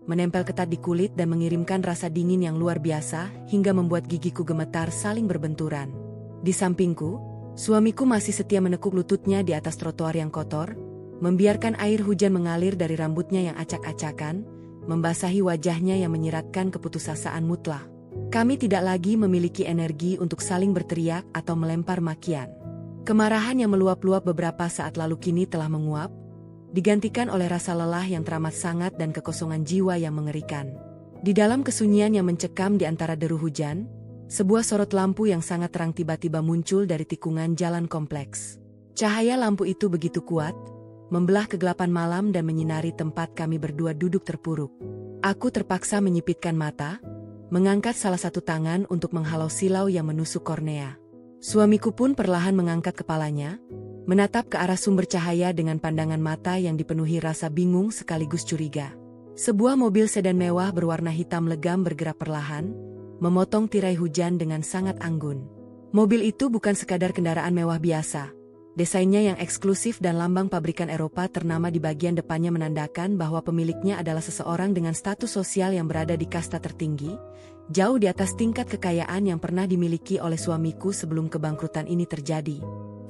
menempel ketat di kulit dan mengirimkan rasa dingin yang luar biasa hingga membuat gigiku gemetar saling berbenturan. Di sampingku, suamiku masih setia menekuk lututnya di atas trotoar yang kotor, membiarkan air hujan mengalir dari rambutnya yang acak-acakan, membasahi wajahnya yang menyiratkan keputusasaan mutlak. Kami tidak lagi memiliki energi untuk saling berteriak atau melempar makian. Kemarahan yang meluap-luap beberapa saat lalu kini telah menguap, digantikan oleh rasa lelah yang teramat sangat dan kekosongan jiwa yang mengerikan. Di dalam kesunyian yang mencekam di antara deru hujan, sebuah sorot lampu yang sangat terang tiba-tiba muncul dari tikungan jalan kompleks. Cahaya lampu itu begitu kuat, membelah kegelapan malam dan menyinari tempat kami berdua duduk terpuruk. Aku terpaksa menyipitkan mata, mengangkat salah satu tangan untuk menghalau silau yang menusuk kornea. Suamiku pun perlahan mengangkat kepalanya, menatap ke arah sumber cahaya dengan pandangan mata yang dipenuhi rasa bingung sekaligus curiga. Sebuah mobil sedan mewah berwarna hitam legam bergerak perlahan, memotong tirai hujan dengan sangat anggun. Mobil itu bukan sekadar kendaraan mewah biasa. Desainnya yang eksklusif dan lambang pabrikan Eropa ternama di bagian depannya menandakan bahwa pemiliknya adalah seseorang dengan status sosial yang berada di kasta tertinggi, jauh di atas tingkat kekayaan yang pernah dimiliki oleh suamiku sebelum kebangkrutan ini terjadi.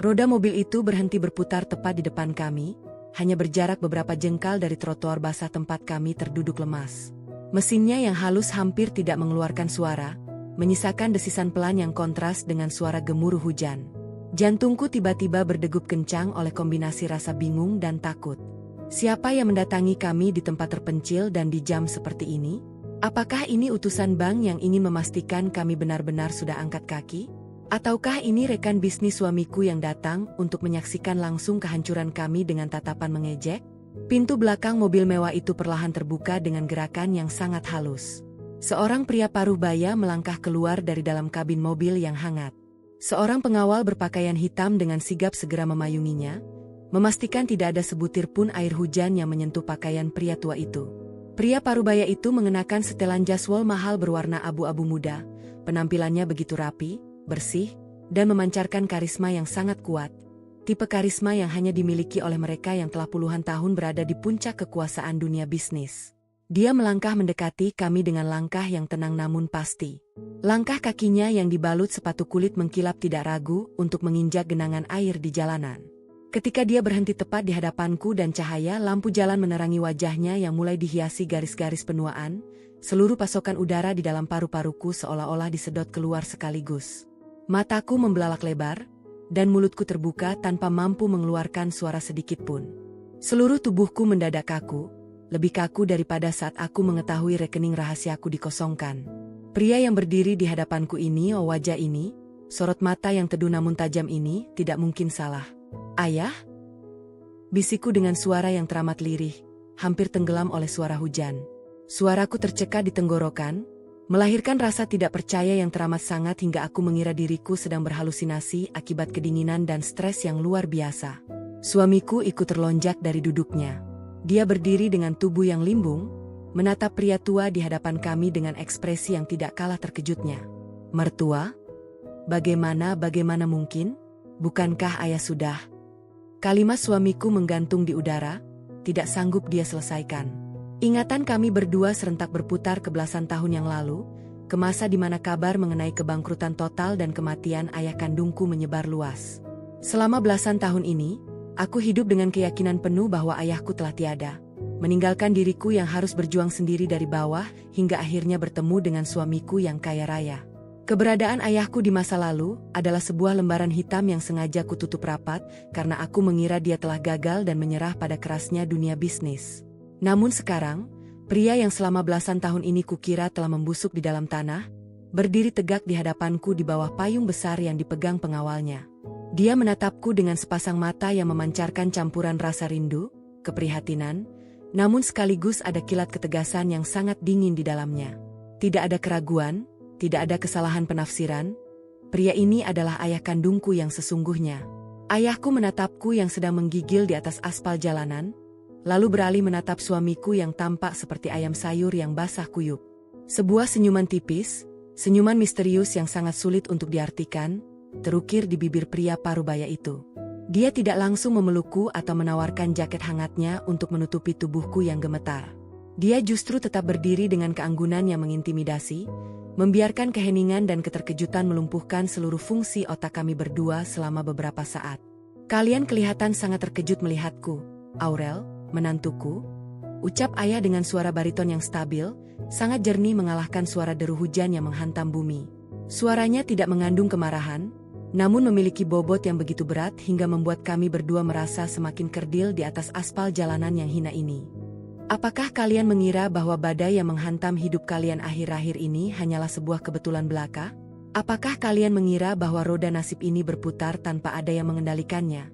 Roda mobil itu berhenti berputar tepat di depan kami, hanya berjarak beberapa jengkal dari trotoar basah tempat kami terduduk lemas. Mesinnya yang halus hampir tidak mengeluarkan suara, menyisakan desisan pelan yang kontras dengan suara gemuruh hujan. Jantungku tiba-tiba berdegup kencang oleh kombinasi rasa bingung dan takut. Siapa yang mendatangi kami di tempat terpencil dan di jam seperti ini? Apakah ini utusan bank yang ingin memastikan kami benar-benar sudah angkat kaki? Ataukah ini rekan bisnis suamiku yang datang untuk menyaksikan langsung kehancuran kami dengan tatapan mengejek? Pintu belakang mobil mewah itu perlahan terbuka dengan gerakan yang sangat halus. Seorang pria paruh baya melangkah keluar dari dalam kabin mobil yang hangat. Seorang pengawal berpakaian hitam dengan sigap segera memayunginya, memastikan tidak ada sebutir pun air hujan yang menyentuh pakaian pria tua itu. Pria parubaya itu mengenakan setelan jaswal mahal berwarna abu-abu muda. Penampilannya begitu rapi, bersih, dan memancarkan karisma yang sangat kuat. Tipe karisma yang hanya dimiliki oleh mereka yang telah puluhan tahun berada di puncak kekuasaan dunia bisnis. Dia melangkah mendekati kami dengan langkah yang tenang namun pasti. Langkah kakinya yang dibalut sepatu kulit mengkilap tidak ragu untuk menginjak genangan air di jalanan. Ketika dia berhenti tepat di hadapanku dan cahaya lampu jalan menerangi wajahnya yang mulai dihiasi garis-garis penuaan, seluruh pasokan udara di dalam paru-paruku seolah-olah disedot keluar sekaligus. Mataku membelalak lebar, dan mulutku terbuka tanpa mampu mengeluarkan suara sedikit pun. Seluruh tubuhku mendadak kaku, lebih kaku daripada saat aku mengetahui rekening rahasiaku dikosongkan. Pria yang berdiri di hadapanku ini, wajah ini, sorot mata yang teduh namun tajam ini, tidak mungkin salah. Ayah? Bisikku dengan suara yang teramat lirih, hampir tenggelam oleh suara hujan. Suaraku tercekat di tenggorokan, melahirkan rasa tidak percaya yang teramat sangat hingga aku mengira diriku sedang berhalusinasi akibat kedinginan dan stres yang luar biasa. Suamiku ikut terlonjak dari duduknya. Dia berdiri dengan tubuh yang limbung, menatap pria tua di hadapan kami dengan ekspresi yang tidak kalah terkejutnya. Mertua? Bagaimana mungkin? Bukankah ayah sudah? Kalimat suamiku menggantung di udara, tidak sanggup dia selesaikan. Ingatan kami berdua serentak berputar ke belasan tahun yang lalu, ke masa di mana kabar mengenai kebangkrutan total dan kematian ayah kandungku menyebar luas. Selama belasan tahun ini, aku hidup dengan keyakinan penuh bahwa ayahku telah tiada, meninggalkan diriku yang harus berjuang sendiri dari bawah hingga akhirnya bertemu dengan suamiku yang kaya raya. Keberadaan ayahku di masa lalu adalah sebuah lembaran hitam yang sengaja kututup rapat karena aku mengira dia telah gagal dan menyerah pada kerasnya dunia bisnis. Namun sekarang, pria yang selama belasan tahun ini kukira telah membusuk di dalam tanah, berdiri tegak di hadapanku di bawah payung besar yang dipegang pengawalnya. Dia menatapku dengan sepasang mata yang memancarkan campuran rasa rindu, keprihatinan, namun sekaligus ada kilat ketegasan yang sangat dingin di dalamnya. Tidak ada keraguan, tidak ada kesalahan penafsiran. Pria ini adalah ayah kandungku yang sesungguhnya. Ayahku menatapku yang sedang menggigil di atas aspal jalanan, lalu beralih menatap suamiku yang tampak seperti ayam sayur yang basah kuyup. Sebuah senyuman tipis, senyuman misterius yang sangat sulit untuk diartikan, terukir di bibir pria parubaya itu. Dia tidak langsung memelukku atau menawarkan jaket hangatnya untuk menutupi tubuhku yang gemetar. Dia justru tetap berdiri dengan keanggunan yang mengintimidasi, membiarkan keheningan dan keterkejutan melumpuhkan seluruh fungsi otak kami berdua selama beberapa saat. Kalian kelihatan sangat terkejut melihatku, Aurel, menantuku, ucap ayah dengan suara bariton yang stabil, sangat jernih mengalahkan suara deru hujan yang menghantam bumi. Suaranya tidak mengandung kemarahan, namun memiliki bobot yang begitu berat hingga membuat kami berdua merasa semakin kerdil di atas aspal jalanan yang hina ini. Apakah kalian mengira bahwa badai yang menghantam hidup kalian akhir-akhir ini hanyalah sebuah kebetulan belaka? Apakah kalian mengira bahwa roda nasib ini berputar tanpa ada yang mengendalikannya?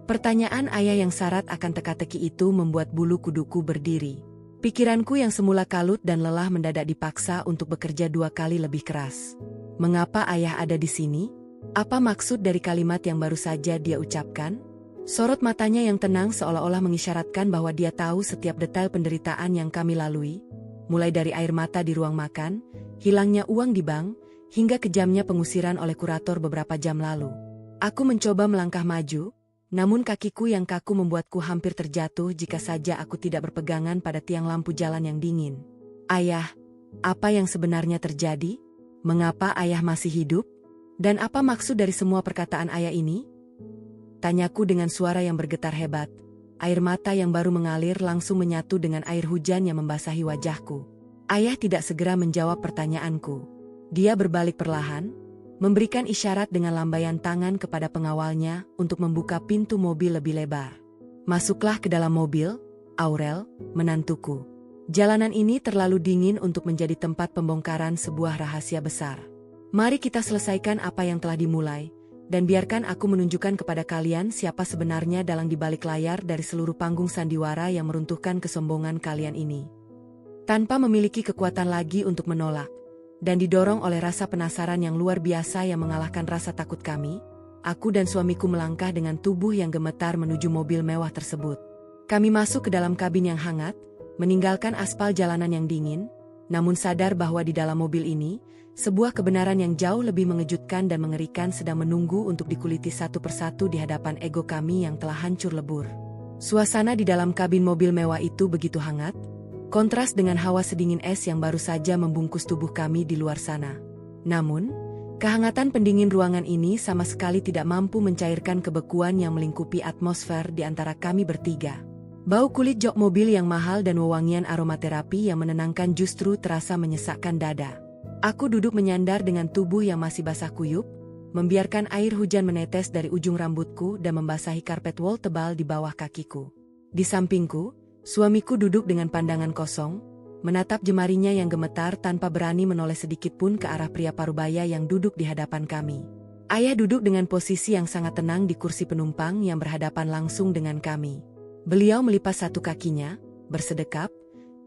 Pertanyaan ayah yang syarat akan teka-teki itu membuat bulu kuduku berdiri. Pikiranku yang semula kalut dan lelah mendadak dipaksa untuk bekerja 2 kali lebih keras. Mengapa ayah ada di sini? Apa maksud dari kalimat yang baru saja dia ucapkan? Sorot matanya yang tenang seolah-olah mengisyaratkan bahwa dia tahu setiap detail penderitaan yang kami lalui, mulai dari air mata di ruang makan, hilangnya uang di bank, hingga kejamnya pengusiran oleh kurator beberapa jam lalu. Aku mencoba melangkah maju, namun kakiku yang kaku membuatku hampir terjatuh jika saja aku tidak berpegangan pada tiang lampu jalan yang dingin. Ayah, apa yang sebenarnya terjadi? Mengapa ayah masih hidup? Dan apa maksud dari semua perkataan ayah ini? Tanyaku dengan suara yang bergetar hebat. Air mata yang baru mengalir langsung menyatu dengan air hujan yang membasahi wajahku. Ayah tidak segera menjawab pertanyaanku. Dia berbalik perlahan, memberikan isyarat dengan lambaian tangan kepada pengawalnya untuk membuka pintu mobil lebih lebar. Masuklah ke dalam mobil, Aurel, menantuku. Jalanan ini terlalu dingin untuk menjadi tempat pembongkaran sebuah rahasia besar. Mari kita selesaikan apa yang telah dimulai, dan biarkan aku menunjukkan kepada kalian siapa sebenarnya dalang di balik layar dari seluruh panggung sandiwara yang meruntuhkan kesombongan kalian ini. Tanpa memiliki kekuatan lagi untuk menolak, dan didorong oleh rasa penasaran yang luar biasa yang mengalahkan rasa takut kami, aku dan suamiku melangkah dengan tubuh yang gemetar menuju mobil mewah tersebut. Kami masuk ke dalam kabin yang hangat, meninggalkan aspal jalanan yang dingin, namun sadar bahwa di dalam mobil ini, sebuah kebenaran yang jauh lebih mengejutkan dan mengerikan sedang menunggu untuk dikuliti satu persatu di hadapan ego kami yang telah hancur lebur. Suasana di dalam kabin mobil mewah itu begitu hangat, kontras dengan hawa sedingin es yang baru saja membungkus tubuh kami di luar sana. Namun, kehangatan pendingin ruangan ini sama sekali tidak mampu mencairkan kebekuan yang melingkupi atmosfer di antara kami bertiga. Bau kulit jok mobil yang mahal dan wewangian aromaterapi yang menenangkan justru terasa menyesakkan dada. Aku duduk menyandar dengan tubuh yang masih basah kuyup, membiarkan air hujan menetes dari ujung rambutku dan membasahi karpet wol tebal di bawah kakiku. Di sampingku, suamiku duduk dengan pandangan kosong, menatap jemarinya yang gemetar tanpa berani menoleh sedikit pun ke arah pria parubaya yang duduk di hadapan kami. Ayah duduk dengan posisi yang sangat tenang di kursi penumpang yang berhadapan langsung dengan kami. Beliau melipas satu kakinya, bersedekap,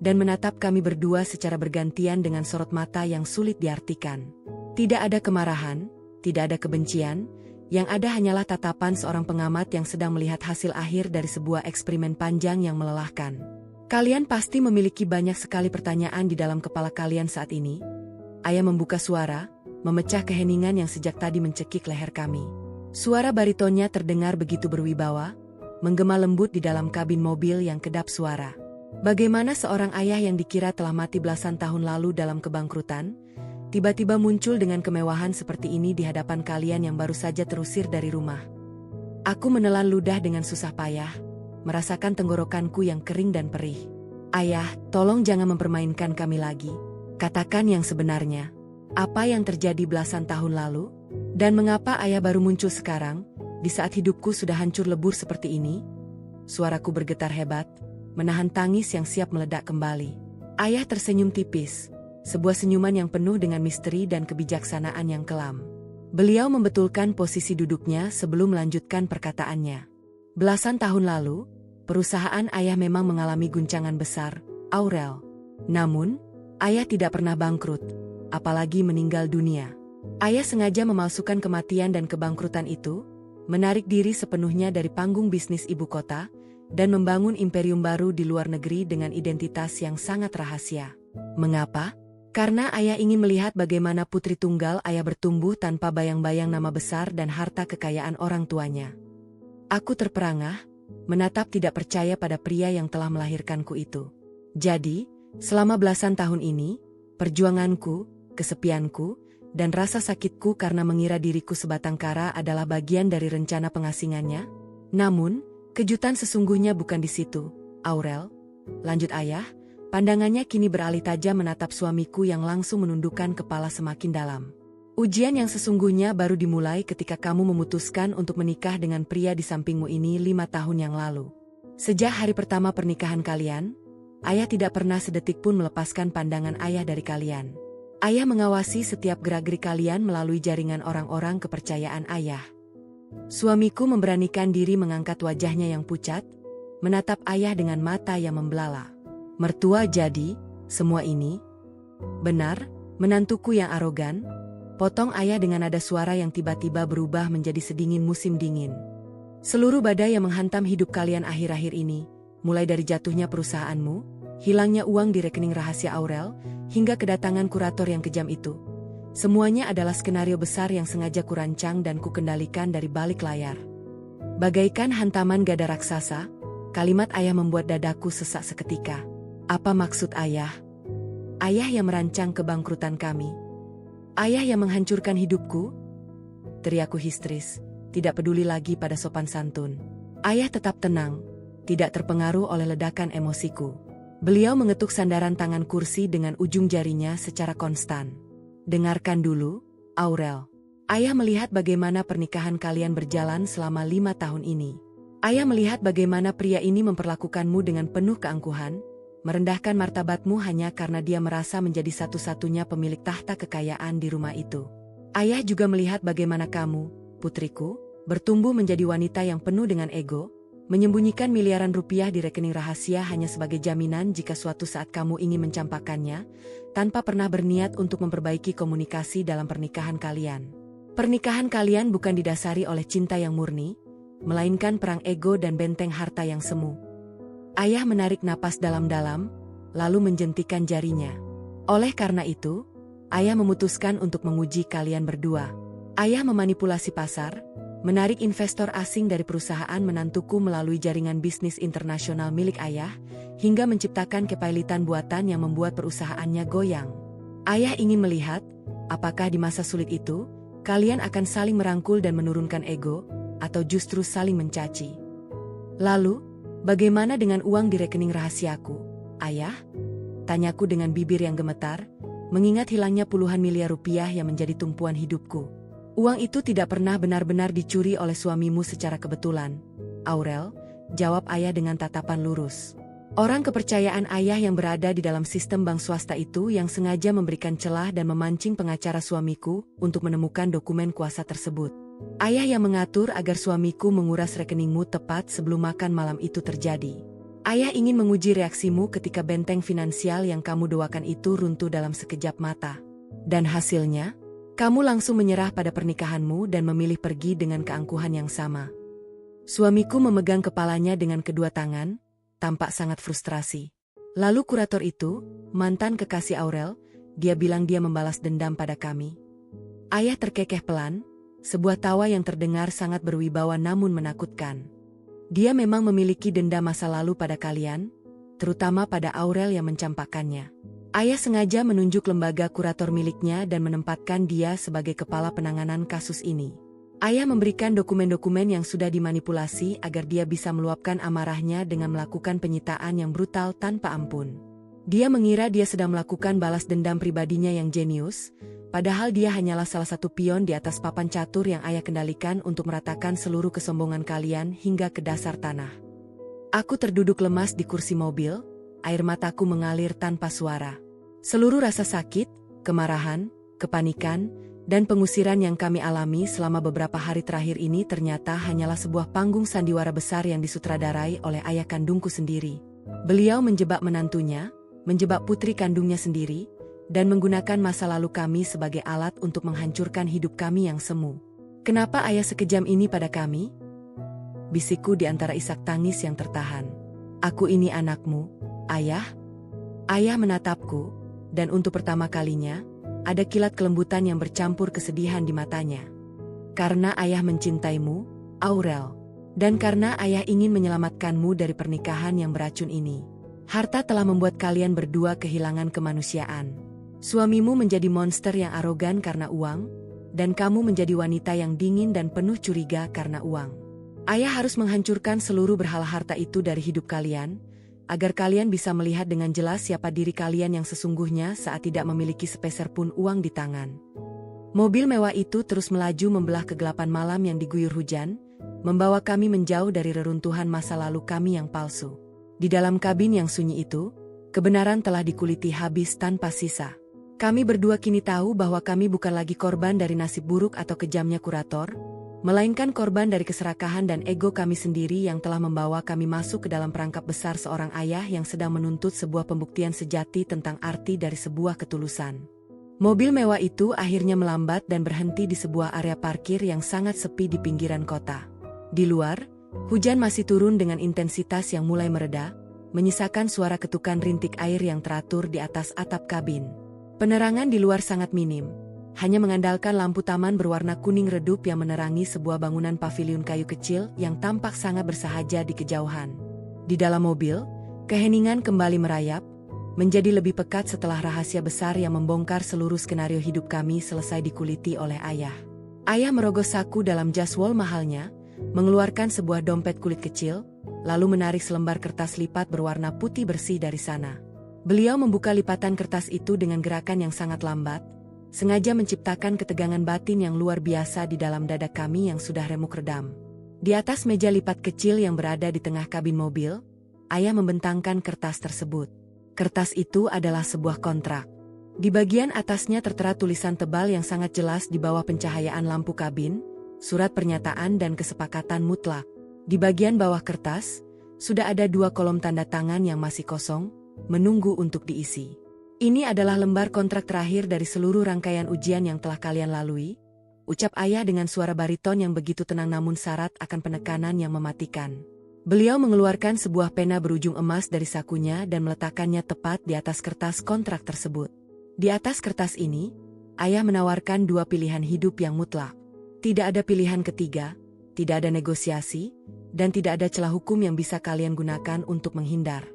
dan menatap kami berdua secara bergantian dengan sorot mata yang sulit diartikan. Tidak ada kemarahan, tidak ada kebencian, yang ada hanyalah tatapan seorang pengamat yang sedang melihat hasil akhir dari sebuah eksperimen panjang yang melelahkan. Kalian pasti memiliki banyak sekali pertanyaan di dalam kepala kalian saat ini. Ayah membuka suara, memecah keheningan yang sejak tadi mencekik leher kami. Suara baritonnya terdengar begitu berwibawa, menggema lembut di dalam kabin mobil yang kedap suara. Bagaimana seorang ayah yang dikira telah mati belasan tahun lalu dalam kebangkrutan, tiba-tiba muncul dengan kemewahan seperti ini di hadapan kalian yang baru saja terusir dari rumah. Aku menelan ludah dengan susah payah, merasakan tenggorokanku yang kering dan perih. Ayah, tolong jangan mempermainkan kami lagi. Katakan yang sebenarnya. Apa yang terjadi belasan tahun lalu? Dan mengapa ayah baru muncul sekarang, di saat hidupku sudah hancur lebur seperti ini? Suaraku bergetar hebat, menahan tangis yang siap meledak kembali. Ayah tersenyum tipis. Sebuah senyuman yang penuh dengan misteri dan kebijaksanaan yang kelam. Beliau membetulkan posisi duduknya sebelum melanjutkan perkataannya. Belasan tahun lalu, perusahaan ayah memang mengalami guncangan besar, Aurel. Namun, ayah tidak pernah bangkrut, apalagi meninggal dunia. Ayah sengaja memalsukan kematian dan kebangkrutan itu, menarik diri sepenuhnya dari panggung bisnis ibu kota, dan membangun imperium baru di luar negeri dengan identitas yang sangat rahasia. Mengapa? Karena ayah ingin melihat bagaimana putri tunggal ayah bertumbuh tanpa bayang-bayang nama besar dan harta kekayaan orang tuanya. Aku terperangah, menatap tidak percaya pada pria yang telah melahirkanku itu. Jadi, selama belasan tahun ini, perjuanganku, kesepianku, dan rasa sakitku karena mengira diriku sebatang kara adalah bagian dari rencana pengasingannya. Namun, kejutan sesungguhnya bukan di situ, Aurel. Lanjut ayah. Pandangannya kini beralih tajam menatap suamiku yang langsung menundukkan kepala semakin dalam. Ujian yang sesungguhnya baru dimulai ketika kamu memutuskan untuk menikah dengan pria di sampingmu ini 5 tahun yang lalu. Sejak hari pertama pernikahan kalian, ayah tidak pernah sedetik pun melepaskan pandangan ayah dari kalian. Ayah mengawasi setiap gerak-gerik kalian melalui jaringan orang-orang kepercayaan ayah. Suamiku memberanikan diri mengangkat wajahnya yang pucat, menatap ayah dengan mata yang membelalak. Mertua jadi, semua ini? Benar, menantuku yang arogan? Potong ayah dengan nada suara yang tiba-tiba berubah menjadi sedingin musim dingin. Seluruh badai yang menghantam hidup kalian akhir-akhir ini, mulai dari jatuhnya perusahaanmu, hilangnya uang di rekening rahasia Aurel, hingga kedatangan kurator yang kejam itu. Semuanya adalah skenario besar yang sengaja kurancang dan kukendalikan dari balik layar. Bagaikan hantaman gada raksasa, kalimat ayah membuat dadaku sesak seketika. Apa maksud ayah? Ayah yang merancang kebangkrutan kami. Ayah yang menghancurkan hidupku? Teriakku histeris, tidak peduli lagi pada sopan santun. Ayah tetap tenang, tidak terpengaruh oleh ledakan emosiku. Beliau mengetuk sandaran tangan kursi dengan ujung jarinya secara konstan. Dengarkan dulu, Aurel. Ayah melihat bagaimana pernikahan kalian berjalan selama 5 tahun ini. Ayah melihat bagaimana pria ini memperlakukanmu dengan penuh keangkuhan, merendahkan martabatmu hanya karena dia merasa menjadi satu-satunya pemilik tahta kekayaan di rumah itu. Ayah juga melihat bagaimana kamu, putriku, bertumbuh menjadi wanita yang penuh dengan ego, menyembunyikan miliaran rupiah di rekening rahasia hanya sebagai jaminan jika suatu saat kamu ingin mencampakkannya, tanpa pernah berniat untuk memperbaiki komunikasi dalam pernikahan kalian. Pernikahan kalian bukan didasari oleh cinta yang murni, melainkan perang ego dan benteng harta yang semu. Ayah menarik napas dalam-dalam, lalu menjentikan jarinya. Oleh karena itu, ayah memutuskan untuk menguji kalian berdua. Ayah memanipulasi pasar, menarik investor asing dari perusahaan menantuku melalui jaringan bisnis internasional milik ayah, hingga menciptakan kepailitan buatan yang membuat perusahaannya goyang. Ayah ingin melihat, apakah di masa sulit itu, kalian akan saling merangkul dan menurunkan ego, atau justru saling mencaci. Lalu, bagaimana dengan uang di rekening rahasiaku, ayah? Tanyaku dengan bibir yang gemetar, mengingat hilangnya puluhan miliar rupiah yang menjadi tumpuan hidupku. Uang itu tidak pernah benar-benar dicuri oleh suamimu secara kebetulan, Aurel, jawab ayah dengan tatapan lurus. Orang kepercayaan ayah yang berada di dalam sistem bank swasta itu yang sengaja memberikan celah dan memancing pengacara suamiku untuk menemukan dokumen kuasa tersebut. Ayah yang mengatur agar suamiku menguras rekeningmu tepat sebelum makan malam itu terjadi. Ayah ingin menguji reaksimu ketika benteng finansial yang kamu doakan itu runtuh dalam sekejap mata. Dan hasilnya, kamu langsung menyerah pada pernikahanmu dan memilih pergi dengan keangkuhan yang sama. Suamiku memegang kepalanya dengan kedua tangan, tampak sangat frustrasi. Lalu kurator itu, mantan kekasih Aurel, dia bilang dia membalas dendam pada kami. Ayah terkekeh pelan, sebuah tawa yang terdengar sangat berwibawa namun menakutkan. Dia memang memiliki dendam masa lalu pada kalian, terutama pada Aurel yang mencampakkannya. Ayah sengaja menunjuk lembaga kurator miliknya dan menempatkan dia sebagai kepala penanganan kasus ini. Ayah memberikan dokumen-dokumen yang sudah dimanipulasi agar dia bisa meluapkan amarahnya dengan melakukan penyitaan yang brutal tanpa ampun. Dia mengira dia sedang melakukan balas dendam pribadinya yang jenius, padahal dia hanyalah salah satu pion di atas papan catur yang ayah kendalikan untuk meratakan seluruh kesombongan kalian hingga ke dasar tanah. Aku terduduk lemas di kursi mobil, air mataku mengalir tanpa suara. Seluruh rasa sakit, kemarahan, kepanikan, dan pengusiran yang kami alami selama beberapa hari terakhir ini ternyata hanyalah sebuah panggung sandiwara besar yang disutradarai oleh ayah kandungku sendiri. Beliau menjebak menantunya, menjebak putri kandungnya sendiri, dan menggunakan masa lalu kami sebagai alat untuk menghancurkan hidup kami yang semu. Kenapa ayah sekejam ini pada kami? Bisikku di antara isak tangis yang tertahan. Aku ini anakmu, ayah? Ayah menatapku, dan untuk pertama kalinya, ada kilat kelembutan yang bercampur kesedihan di matanya. Karena ayah mencintaimu, Aurel. Dan karena ayah ingin menyelamatkanmu dari pernikahan yang beracun ini. Harta telah membuat kalian berdua kehilangan kemanusiaan. Suamimu menjadi monster yang arogan karena uang, dan kamu menjadi wanita yang dingin dan penuh curiga karena uang. Ayah harus menghancurkan seluruh berhala harta itu dari hidup kalian, agar kalian bisa melihat dengan jelas siapa diri kalian yang sesungguhnya saat tidak memiliki sepeser pun uang di tangan. Mobil mewah itu terus melaju membelah kegelapan malam yang diguyur hujan, membawa kami menjauh dari reruntuhan masa lalu kami yang palsu. Di dalam kabin yang sunyi itu, kebenaran telah dikuliti habis tanpa sisa. Kami berdua kini tahu bahwa kami bukan lagi korban dari nasib buruk atau kejamnya kurator, melainkan korban dari keserakahan dan ego kami sendiri yang telah membawa kami masuk ke dalam perangkap besar seorang ayah yang sedang menuntut sebuah pembuktian sejati tentang arti dari sebuah ketulusan. Mobil mewah itu akhirnya melambat dan berhenti di sebuah area parkir yang sangat sepi di pinggiran kota. Di luar, hujan masih turun dengan intensitas yang mulai mereda, menyisakan suara ketukan rintik air yang teratur di atas atap kabin. Penerangan di luar sangat minim. Hanya mengandalkan lampu taman berwarna kuning redup yang menerangi sebuah bangunan paviliun kayu kecil yang tampak sangat bersahaja di kejauhan. Di dalam mobil, keheningan kembali merayap, menjadi lebih pekat setelah rahasia besar yang membongkar seluruh skenario hidup kami selesai dikuliti oleh ayah. Ayah merogoh saku dalam jas wol mahalnya, mengeluarkan sebuah dompet kulit kecil, lalu menarik selembar kertas lipat berwarna putih bersih dari sana. Beliau membuka lipatan kertas itu dengan gerakan yang sangat lambat, sengaja menciptakan ketegangan batin yang luar biasa di dalam dada kami yang sudah remuk redam. Di atas meja lipat kecil yang berada di tengah kabin mobil, ayah membentangkan kertas tersebut. Kertas itu adalah sebuah kontrak. Di bagian atasnya tertera tulisan tebal yang sangat jelas di bawah pencahayaan lampu kabin, surat pernyataan dan kesepakatan mutlak. Di bagian bawah kertas, sudah ada 2 kolom tanda tangan yang masih kosong, menunggu untuk diisi. Ini adalah lembar kontrak terakhir dari seluruh rangkaian ujian yang telah kalian lalui, ucap ayah dengan suara bariton yang begitu tenang namun syarat akan penekanan yang mematikan. Beliau mengeluarkan sebuah pena berujung emas dari sakunya dan meletakkannya tepat di atas kertas kontrak tersebut. Di atas kertas ini, ayah menawarkan 2 pilihan hidup yang mutlak. Tidak ada pilihan ketiga, tidak ada negosiasi, dan tidak ada celah hukum yang bisa kalian gunakan untuk menghindar.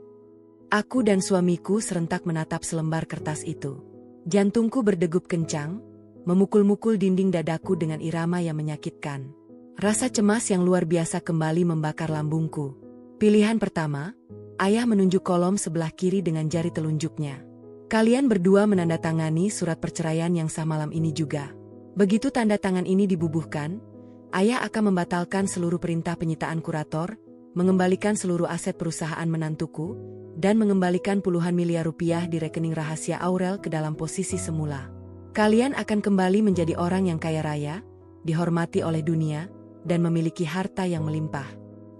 Aku dan suamiku serentak menatap selembar kertas itu. Jantungku berdegup kencang, memukul-mukul dinding dadaku dengan irama yang menyakitkan. Rasa cemas yang luar biasa kembali membakar lambungku. Pilihan pertama, ayah menunjuk kolom sebelah kiri dengan jari telunjuknya. Kalian berdua menandatangani surat perceraian yang sah malam ini juga. Begitu tanda tangan ini dibubuhkan, ayah akan membatalkan seluruh perintah penyitaan kurator, mengembalikan seluruh aset perusahaan menantuku, dan mengembalikan puluhan miliar rupiah di rekening rahasia Aurel ke dalam posisi semula. Kalian akan kembali menjadi orang yang kaya raya, dihormati oleh dunia, dan memiliki harta yang melimpah.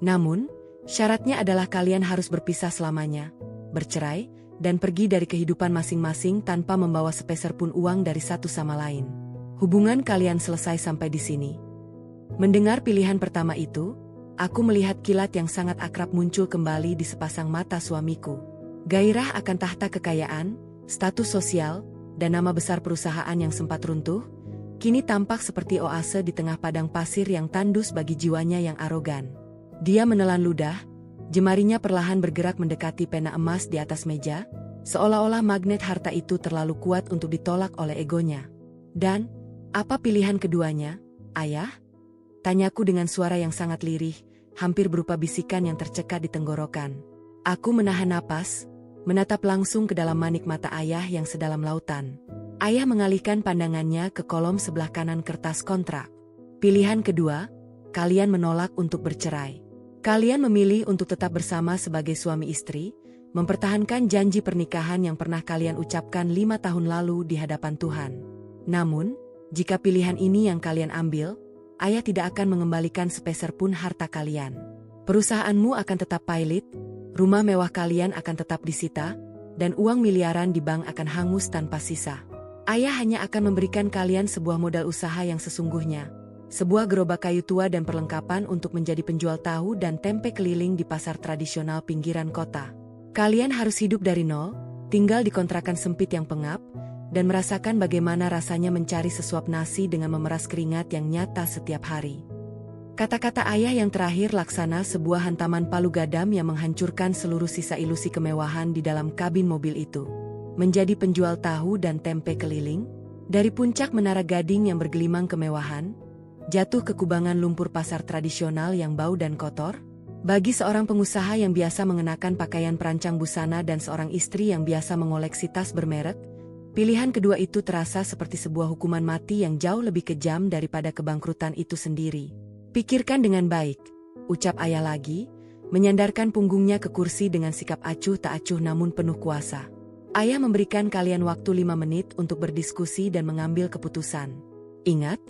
Namun, syaratnya adalah kalian harus berpisah selamanya, bercerai, dan pergi dari kehidupan masing-masing tanpa membawa sepeser pun uang dari satu sama lain. Hubungan kalian selesai sampai di sini. Mendengar pilihan pertama itu, aku melihat kilat yang sangat akrab muncul kembali di sepasang mata suamiku. Gairah akan tahta kekayaan, status sosial, dan nama besar perusahaan yang sempat runtuh, kini tampak seperti oase di tengah padang pasir yang tandus bagi jiwanya yang arogan. Dia menelan ludah, jemarinya perlahan bergerak mendekati pena emas di atas meja, seolah-olah magnet harta itu terlalu kuat untuk ditolak oleh egonya. Dan, apa pilihan keduanya, ayah? Tanyaku dengan suara yang sangat lirih, hampir berupa bisikan yang tercekat di tenggorokan. Aku menahan napas, menatap langsung ke dalam manik mata ayah yang sedalam lautan. Ayah mengalihkan pandangannya ke kolom sebelah kanan kertas kontrak. Pilihan kedua, kalian menolak untuk bercerai. Kalian memilih untuk tetap bersama sebagai suami istri, mempertahankan janji pernikahan yang pernah kalian ucapkan 5 tahun lalu di hadapan Tuhan. Namun, jika pilihan ini yang kalian ambil, ayah tidak akan mengembalikan sepeser pun harta kalian. Perusahaanmu akan tetap pailit, rumah mewah kalian akan tetap disita, dan uang miliaran di bank akan hangus tanpa sisa. Ayah hanya akan memberikan kalian sebuah modal usaha yang sesungguhnya, sebuah gerobak kayu tua dan perlengkapan untuk menjadi penjual tahu dan tempe keliling di pasar tradisional pinggiran kota. Kalian harus hidup dari nol, tinggal di kontrakan sempit yang pengap, dan merasakan bagaimana rasanya mencari sesuap nasi dengan memeras keringat yang nyata setiap hari. Kata-kata ayah yang terakhir laksana sebuah hantaman palu gadam yang menghancurkan seluruh sisa ilusi kemewahan di dalam kabin mobil itu. Menjadi penjual tahu dan tempe keliling, dari puncak menara gading yang bergelimang kemewahan, jatuh ke kubangan lumpur pasar tradisional yang bau dan kotor. Bagi seorang pengusaha yang biasa mengenakan pakaian perancang busana dan seorang istri yang biasa mengoleksi tas bermerek, pilihan kedua itu terasa seperti sebuah hukuman mati yang jauh lebih kejam daripada kebangkrutan itu sendiri. Pikirkan dengan baik, ucap ayah lagi, menyandarkan punggungnya ke kursi dengan sikap acuh tak acuh namun penuh kuasa. Ayah memberikan kalian waktu 5 menit untuk berdiskusi dan mengambil keputusan. Ingat,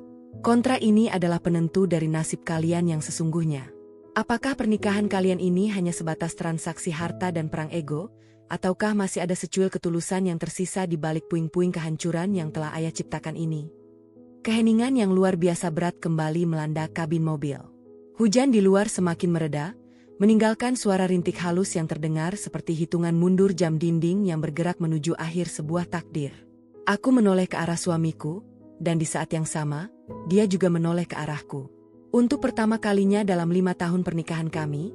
kontrak ini adalah penentu dari nasib kalian yang sesungguhnya. Apakah pernikahan kalian ini hanya sebatas transaksi harta dan perang ego, ataukah masih ada secuil ketulusan yang tersisa di balik puing-puing kehancuran yang telah ayah ciptakan ini? Keheningan yang luar biasa berat kembali melanda kabin mobil. Hujan di luar semakin mereda, meninggalkan suara rintik halus yang terdengar seperti hitungan mundur jam dinding yang bergerak menuju akhir sebuah takdir. Aku menoleh ke arah suamiku, dan di saat yang sama, dia juga menoleh ke arahku. Untuk pertama kalinya dalam 5 tahun pernikahan kami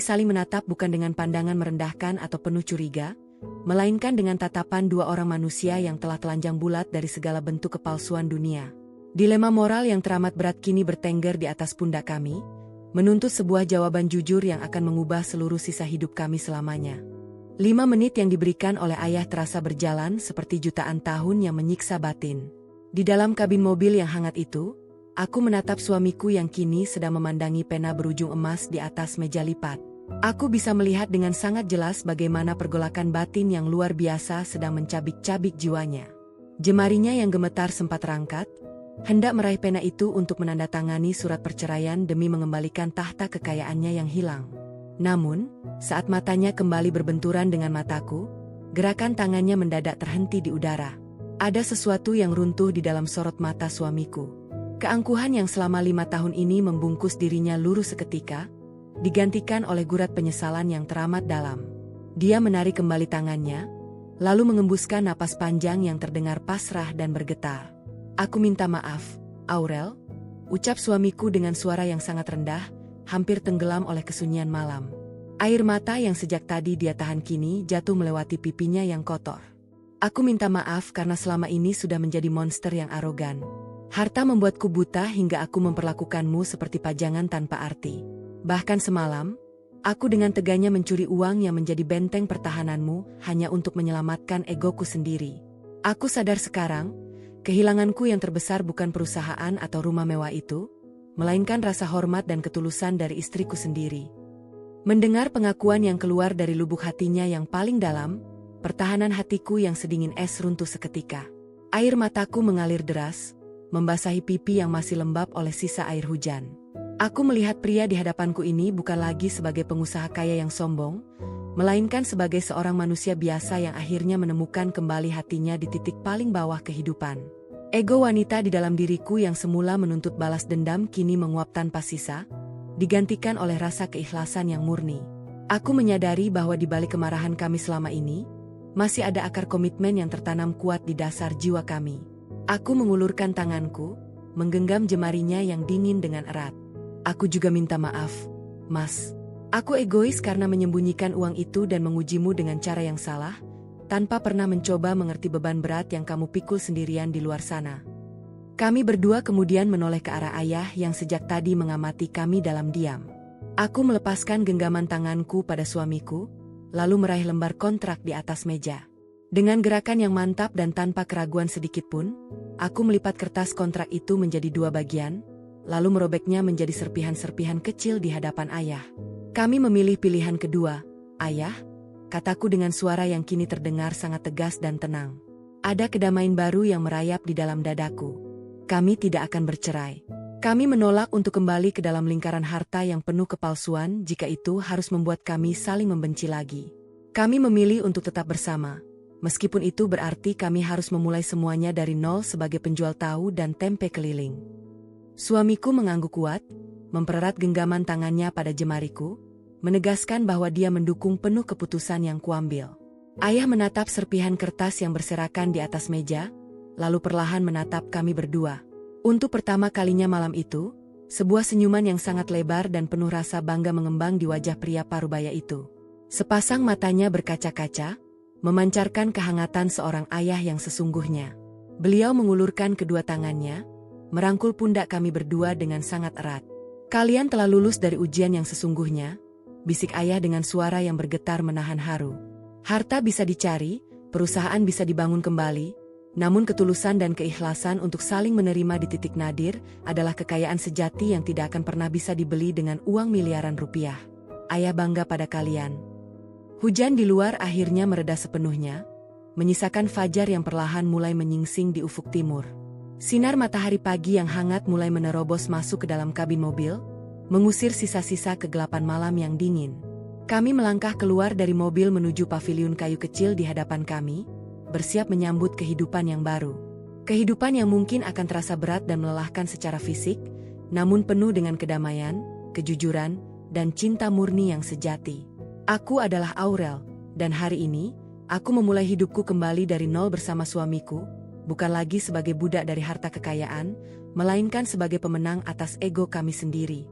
saling menatap bukan dengan pandangan merendahkan atau penuh curiga, melainkan dengan tatapan dua orang manusia yang telah telanjang bulat dari segala bentuk kepalsuan dunia. Dilema moral yang teramat berat kini bertengger di atas pundak kami, menuntut sebuah jawaban jujur yang akan mengubah seluruh sisa hidup kami selamanya. 5 menit yang diberikan oleh ayah terasa berjalan seperti jutaan tahun yang menyiksa batin. Di dalam kabin mobil yang hangat itu, aku menatap suamiku yang kini sedang memandangi pena berujung emas di atas meja lipat. Aku bisa melihat dengan sangat jelas bagaimana pergolakan batin yang luar biasa sedang mencabik-cabik jiwanya. Jemarinya yang gemetar sempat rangkat, hendak meraih pena itu untuk menandatangani surat perceraian demi mengembalikan tahta kekayaannya yang hilang. Namun, saat matanya kembali berbenturan dengan mataku, gerakan tangannya mendadak terhenti di udara. Ada sesuatu yang runtuh di dalam sorot mata suamiku. Keangkuhan yang selama 5 tahun ini membungkus dirinya lurus seketika, digantikan oleh gurat penyesalan yang teramat dalam. Dia menarik kembali tangannya, lalu mengembuskan napas panjang yang terdengar pasrah dan bergetar. "Aku minta maaf, Aurel," ucap suamiku dengan suara yang sangat rendah, hampir tenggelam oleh kesunyian malam. Air mata yang sejak tadi dia tahan kini jatuh melewati pipinya yang kotor. "Aku minta maaf karena selama ini sudah menjadi monster yang arogan. Harta membuatku buta hingga aku memperlakukanmu seperti pajangan tanpa arti. Bahkan semalam, aku dengan teganya mencuri uang yang menjadi benteng pertahananmu hanya untuk menyelamatkan egoku sendiri. Aku sadar sekarang, kehilanganku yang terbesar bukan perusahaan atau rumah mewah itu, melainkan rasa hormat dan ketulusan dari istriku sendiri." Mendengar pengakuan yang keluar dari lubuk hatinya yang paling dalam, pertahanan hatiku yang sedingin es runtuh seketika. Air mataku mengalir deras, membasahi pipi yang masih lembab oleh sisa air hujan. Aku melihat pria di hadapanku ini bukan lagi sebagai pengusaha kaya yang sombong, melainkan sebagai seorang manusia biasa yang akhirnya menemukan kembali hatinya di titik paling bawah kehidupan. Ego wanita di dalam diriku yang semula menuntut balas dendam kini menguap tanpa sisa, digantikan oleh rasa keikhlasan yang murni. Aku menyadari bahwa di balik kemarahan kami selama ini, masih ada akar komitmen yang tertanam kuat di dasar jiwa kami. Aku mengulurkan tanganku, menggenggam jemarinya yang dingin dengan erat. "Aku juga minta maaf, Mas. Aku egois karena menyembunyikan uang itu dan mengujimu dengan cara yang salah, tanpa pernah mencoba mengerti beban berat yang kamu pikul sendirian di luar sana." Kami berdua kemudian menoleh ke arah ayah yang sejak tadi mengamati kami dalam diam. Aku melepaskan genggaman tanganku pada suamiku, lalu meraih lembar kontrak di atas meja. Dengan gerakan yang mantap dan tanpa keraguan sedikitpun, aku melipat kertas kontrak itu menjadi 2 bagian, lalu merobeknya menjadi serpihan-serpihan kecil di hadapan ayah. "Kami memilih pilihan kedua, Ayah," kataku dengan suara yang kini terdengar sangat tegas dan tenang. Ada kedamaian baru yang merayap di dalam dadaku. Kami tidak akan bercerai. Kami menolak untuk kembali ke dalam lingkaran harta yang penuh kepalsuan jika itu harus membuat kami saling membenci lagi. Kami memilih untuk tetap bersama, meskipun itu berarti kami harus memulai semuanya dari nol sebagai penjual tahu dan tempe keliling. Suamiku mengangguk kuat, mempererat genggaman tangannya pada jemariku, menegaskan bahwa dia mendukung penuh keputusan yang kuambil. Ayah menatap serpihan kertas yang berserakan di atas meja, lalu perlahan menatap kami berdua. Untuk pertama kalinya malam itu, sebuah senyuman yang sangat lebar dan penuh rasa bangga mengembang di wajah pria parubaya itu. Sepasang matanya berkaca-kaca, memancarkan kehangatan seorang ayah yang sesungguhnya. Beliau mengulurkan kedua tangannya, merangkul pundak kami berdua dengan sangat erat. "Kalian telah lulus dari ujian yang sesungguhnya," bisik ayah dengan suara yang bergetar menahan haru. "Harta bisa dicari, perusahaan bisa dibangun kembali, namun ketulusan dan keikhlasan untuk saling menerima di titik nadir adalah kekayaan sejati yang tidak akan pernah bisa dibeli dengan uang miliaran rupiah. Ayah bangga pada kalian." Hujan di luar akhirnya mereda sepenuhnya, menyisakan fajar yang perlahan mulai menyingsing di ufuk timur. Sinar matahari pagi yang hangat mulai menerobos masuk ke dalam kabin mobil, mengusir sisa-sisa kegelapan malam yang dingin. Kami melangkah keluar dari mobil menuju paviliun kayu kecil di hadapan kami, bersiap menyambut kehidupan yang baru. Kehidupan yang mungkin akan terasa berat dan melelahkan secara fisik, namun penuh dengan kedamaian, kejujuran, dan cinta murni yang sejati. Aku adalah Aurel, dan hari ini, aku memulai hidupku kembali dari nol bersama suamiku, bukan lagi sebagai budak dari harta kekayaan, melainkan sebagai pemenang atas ego kami sendiri.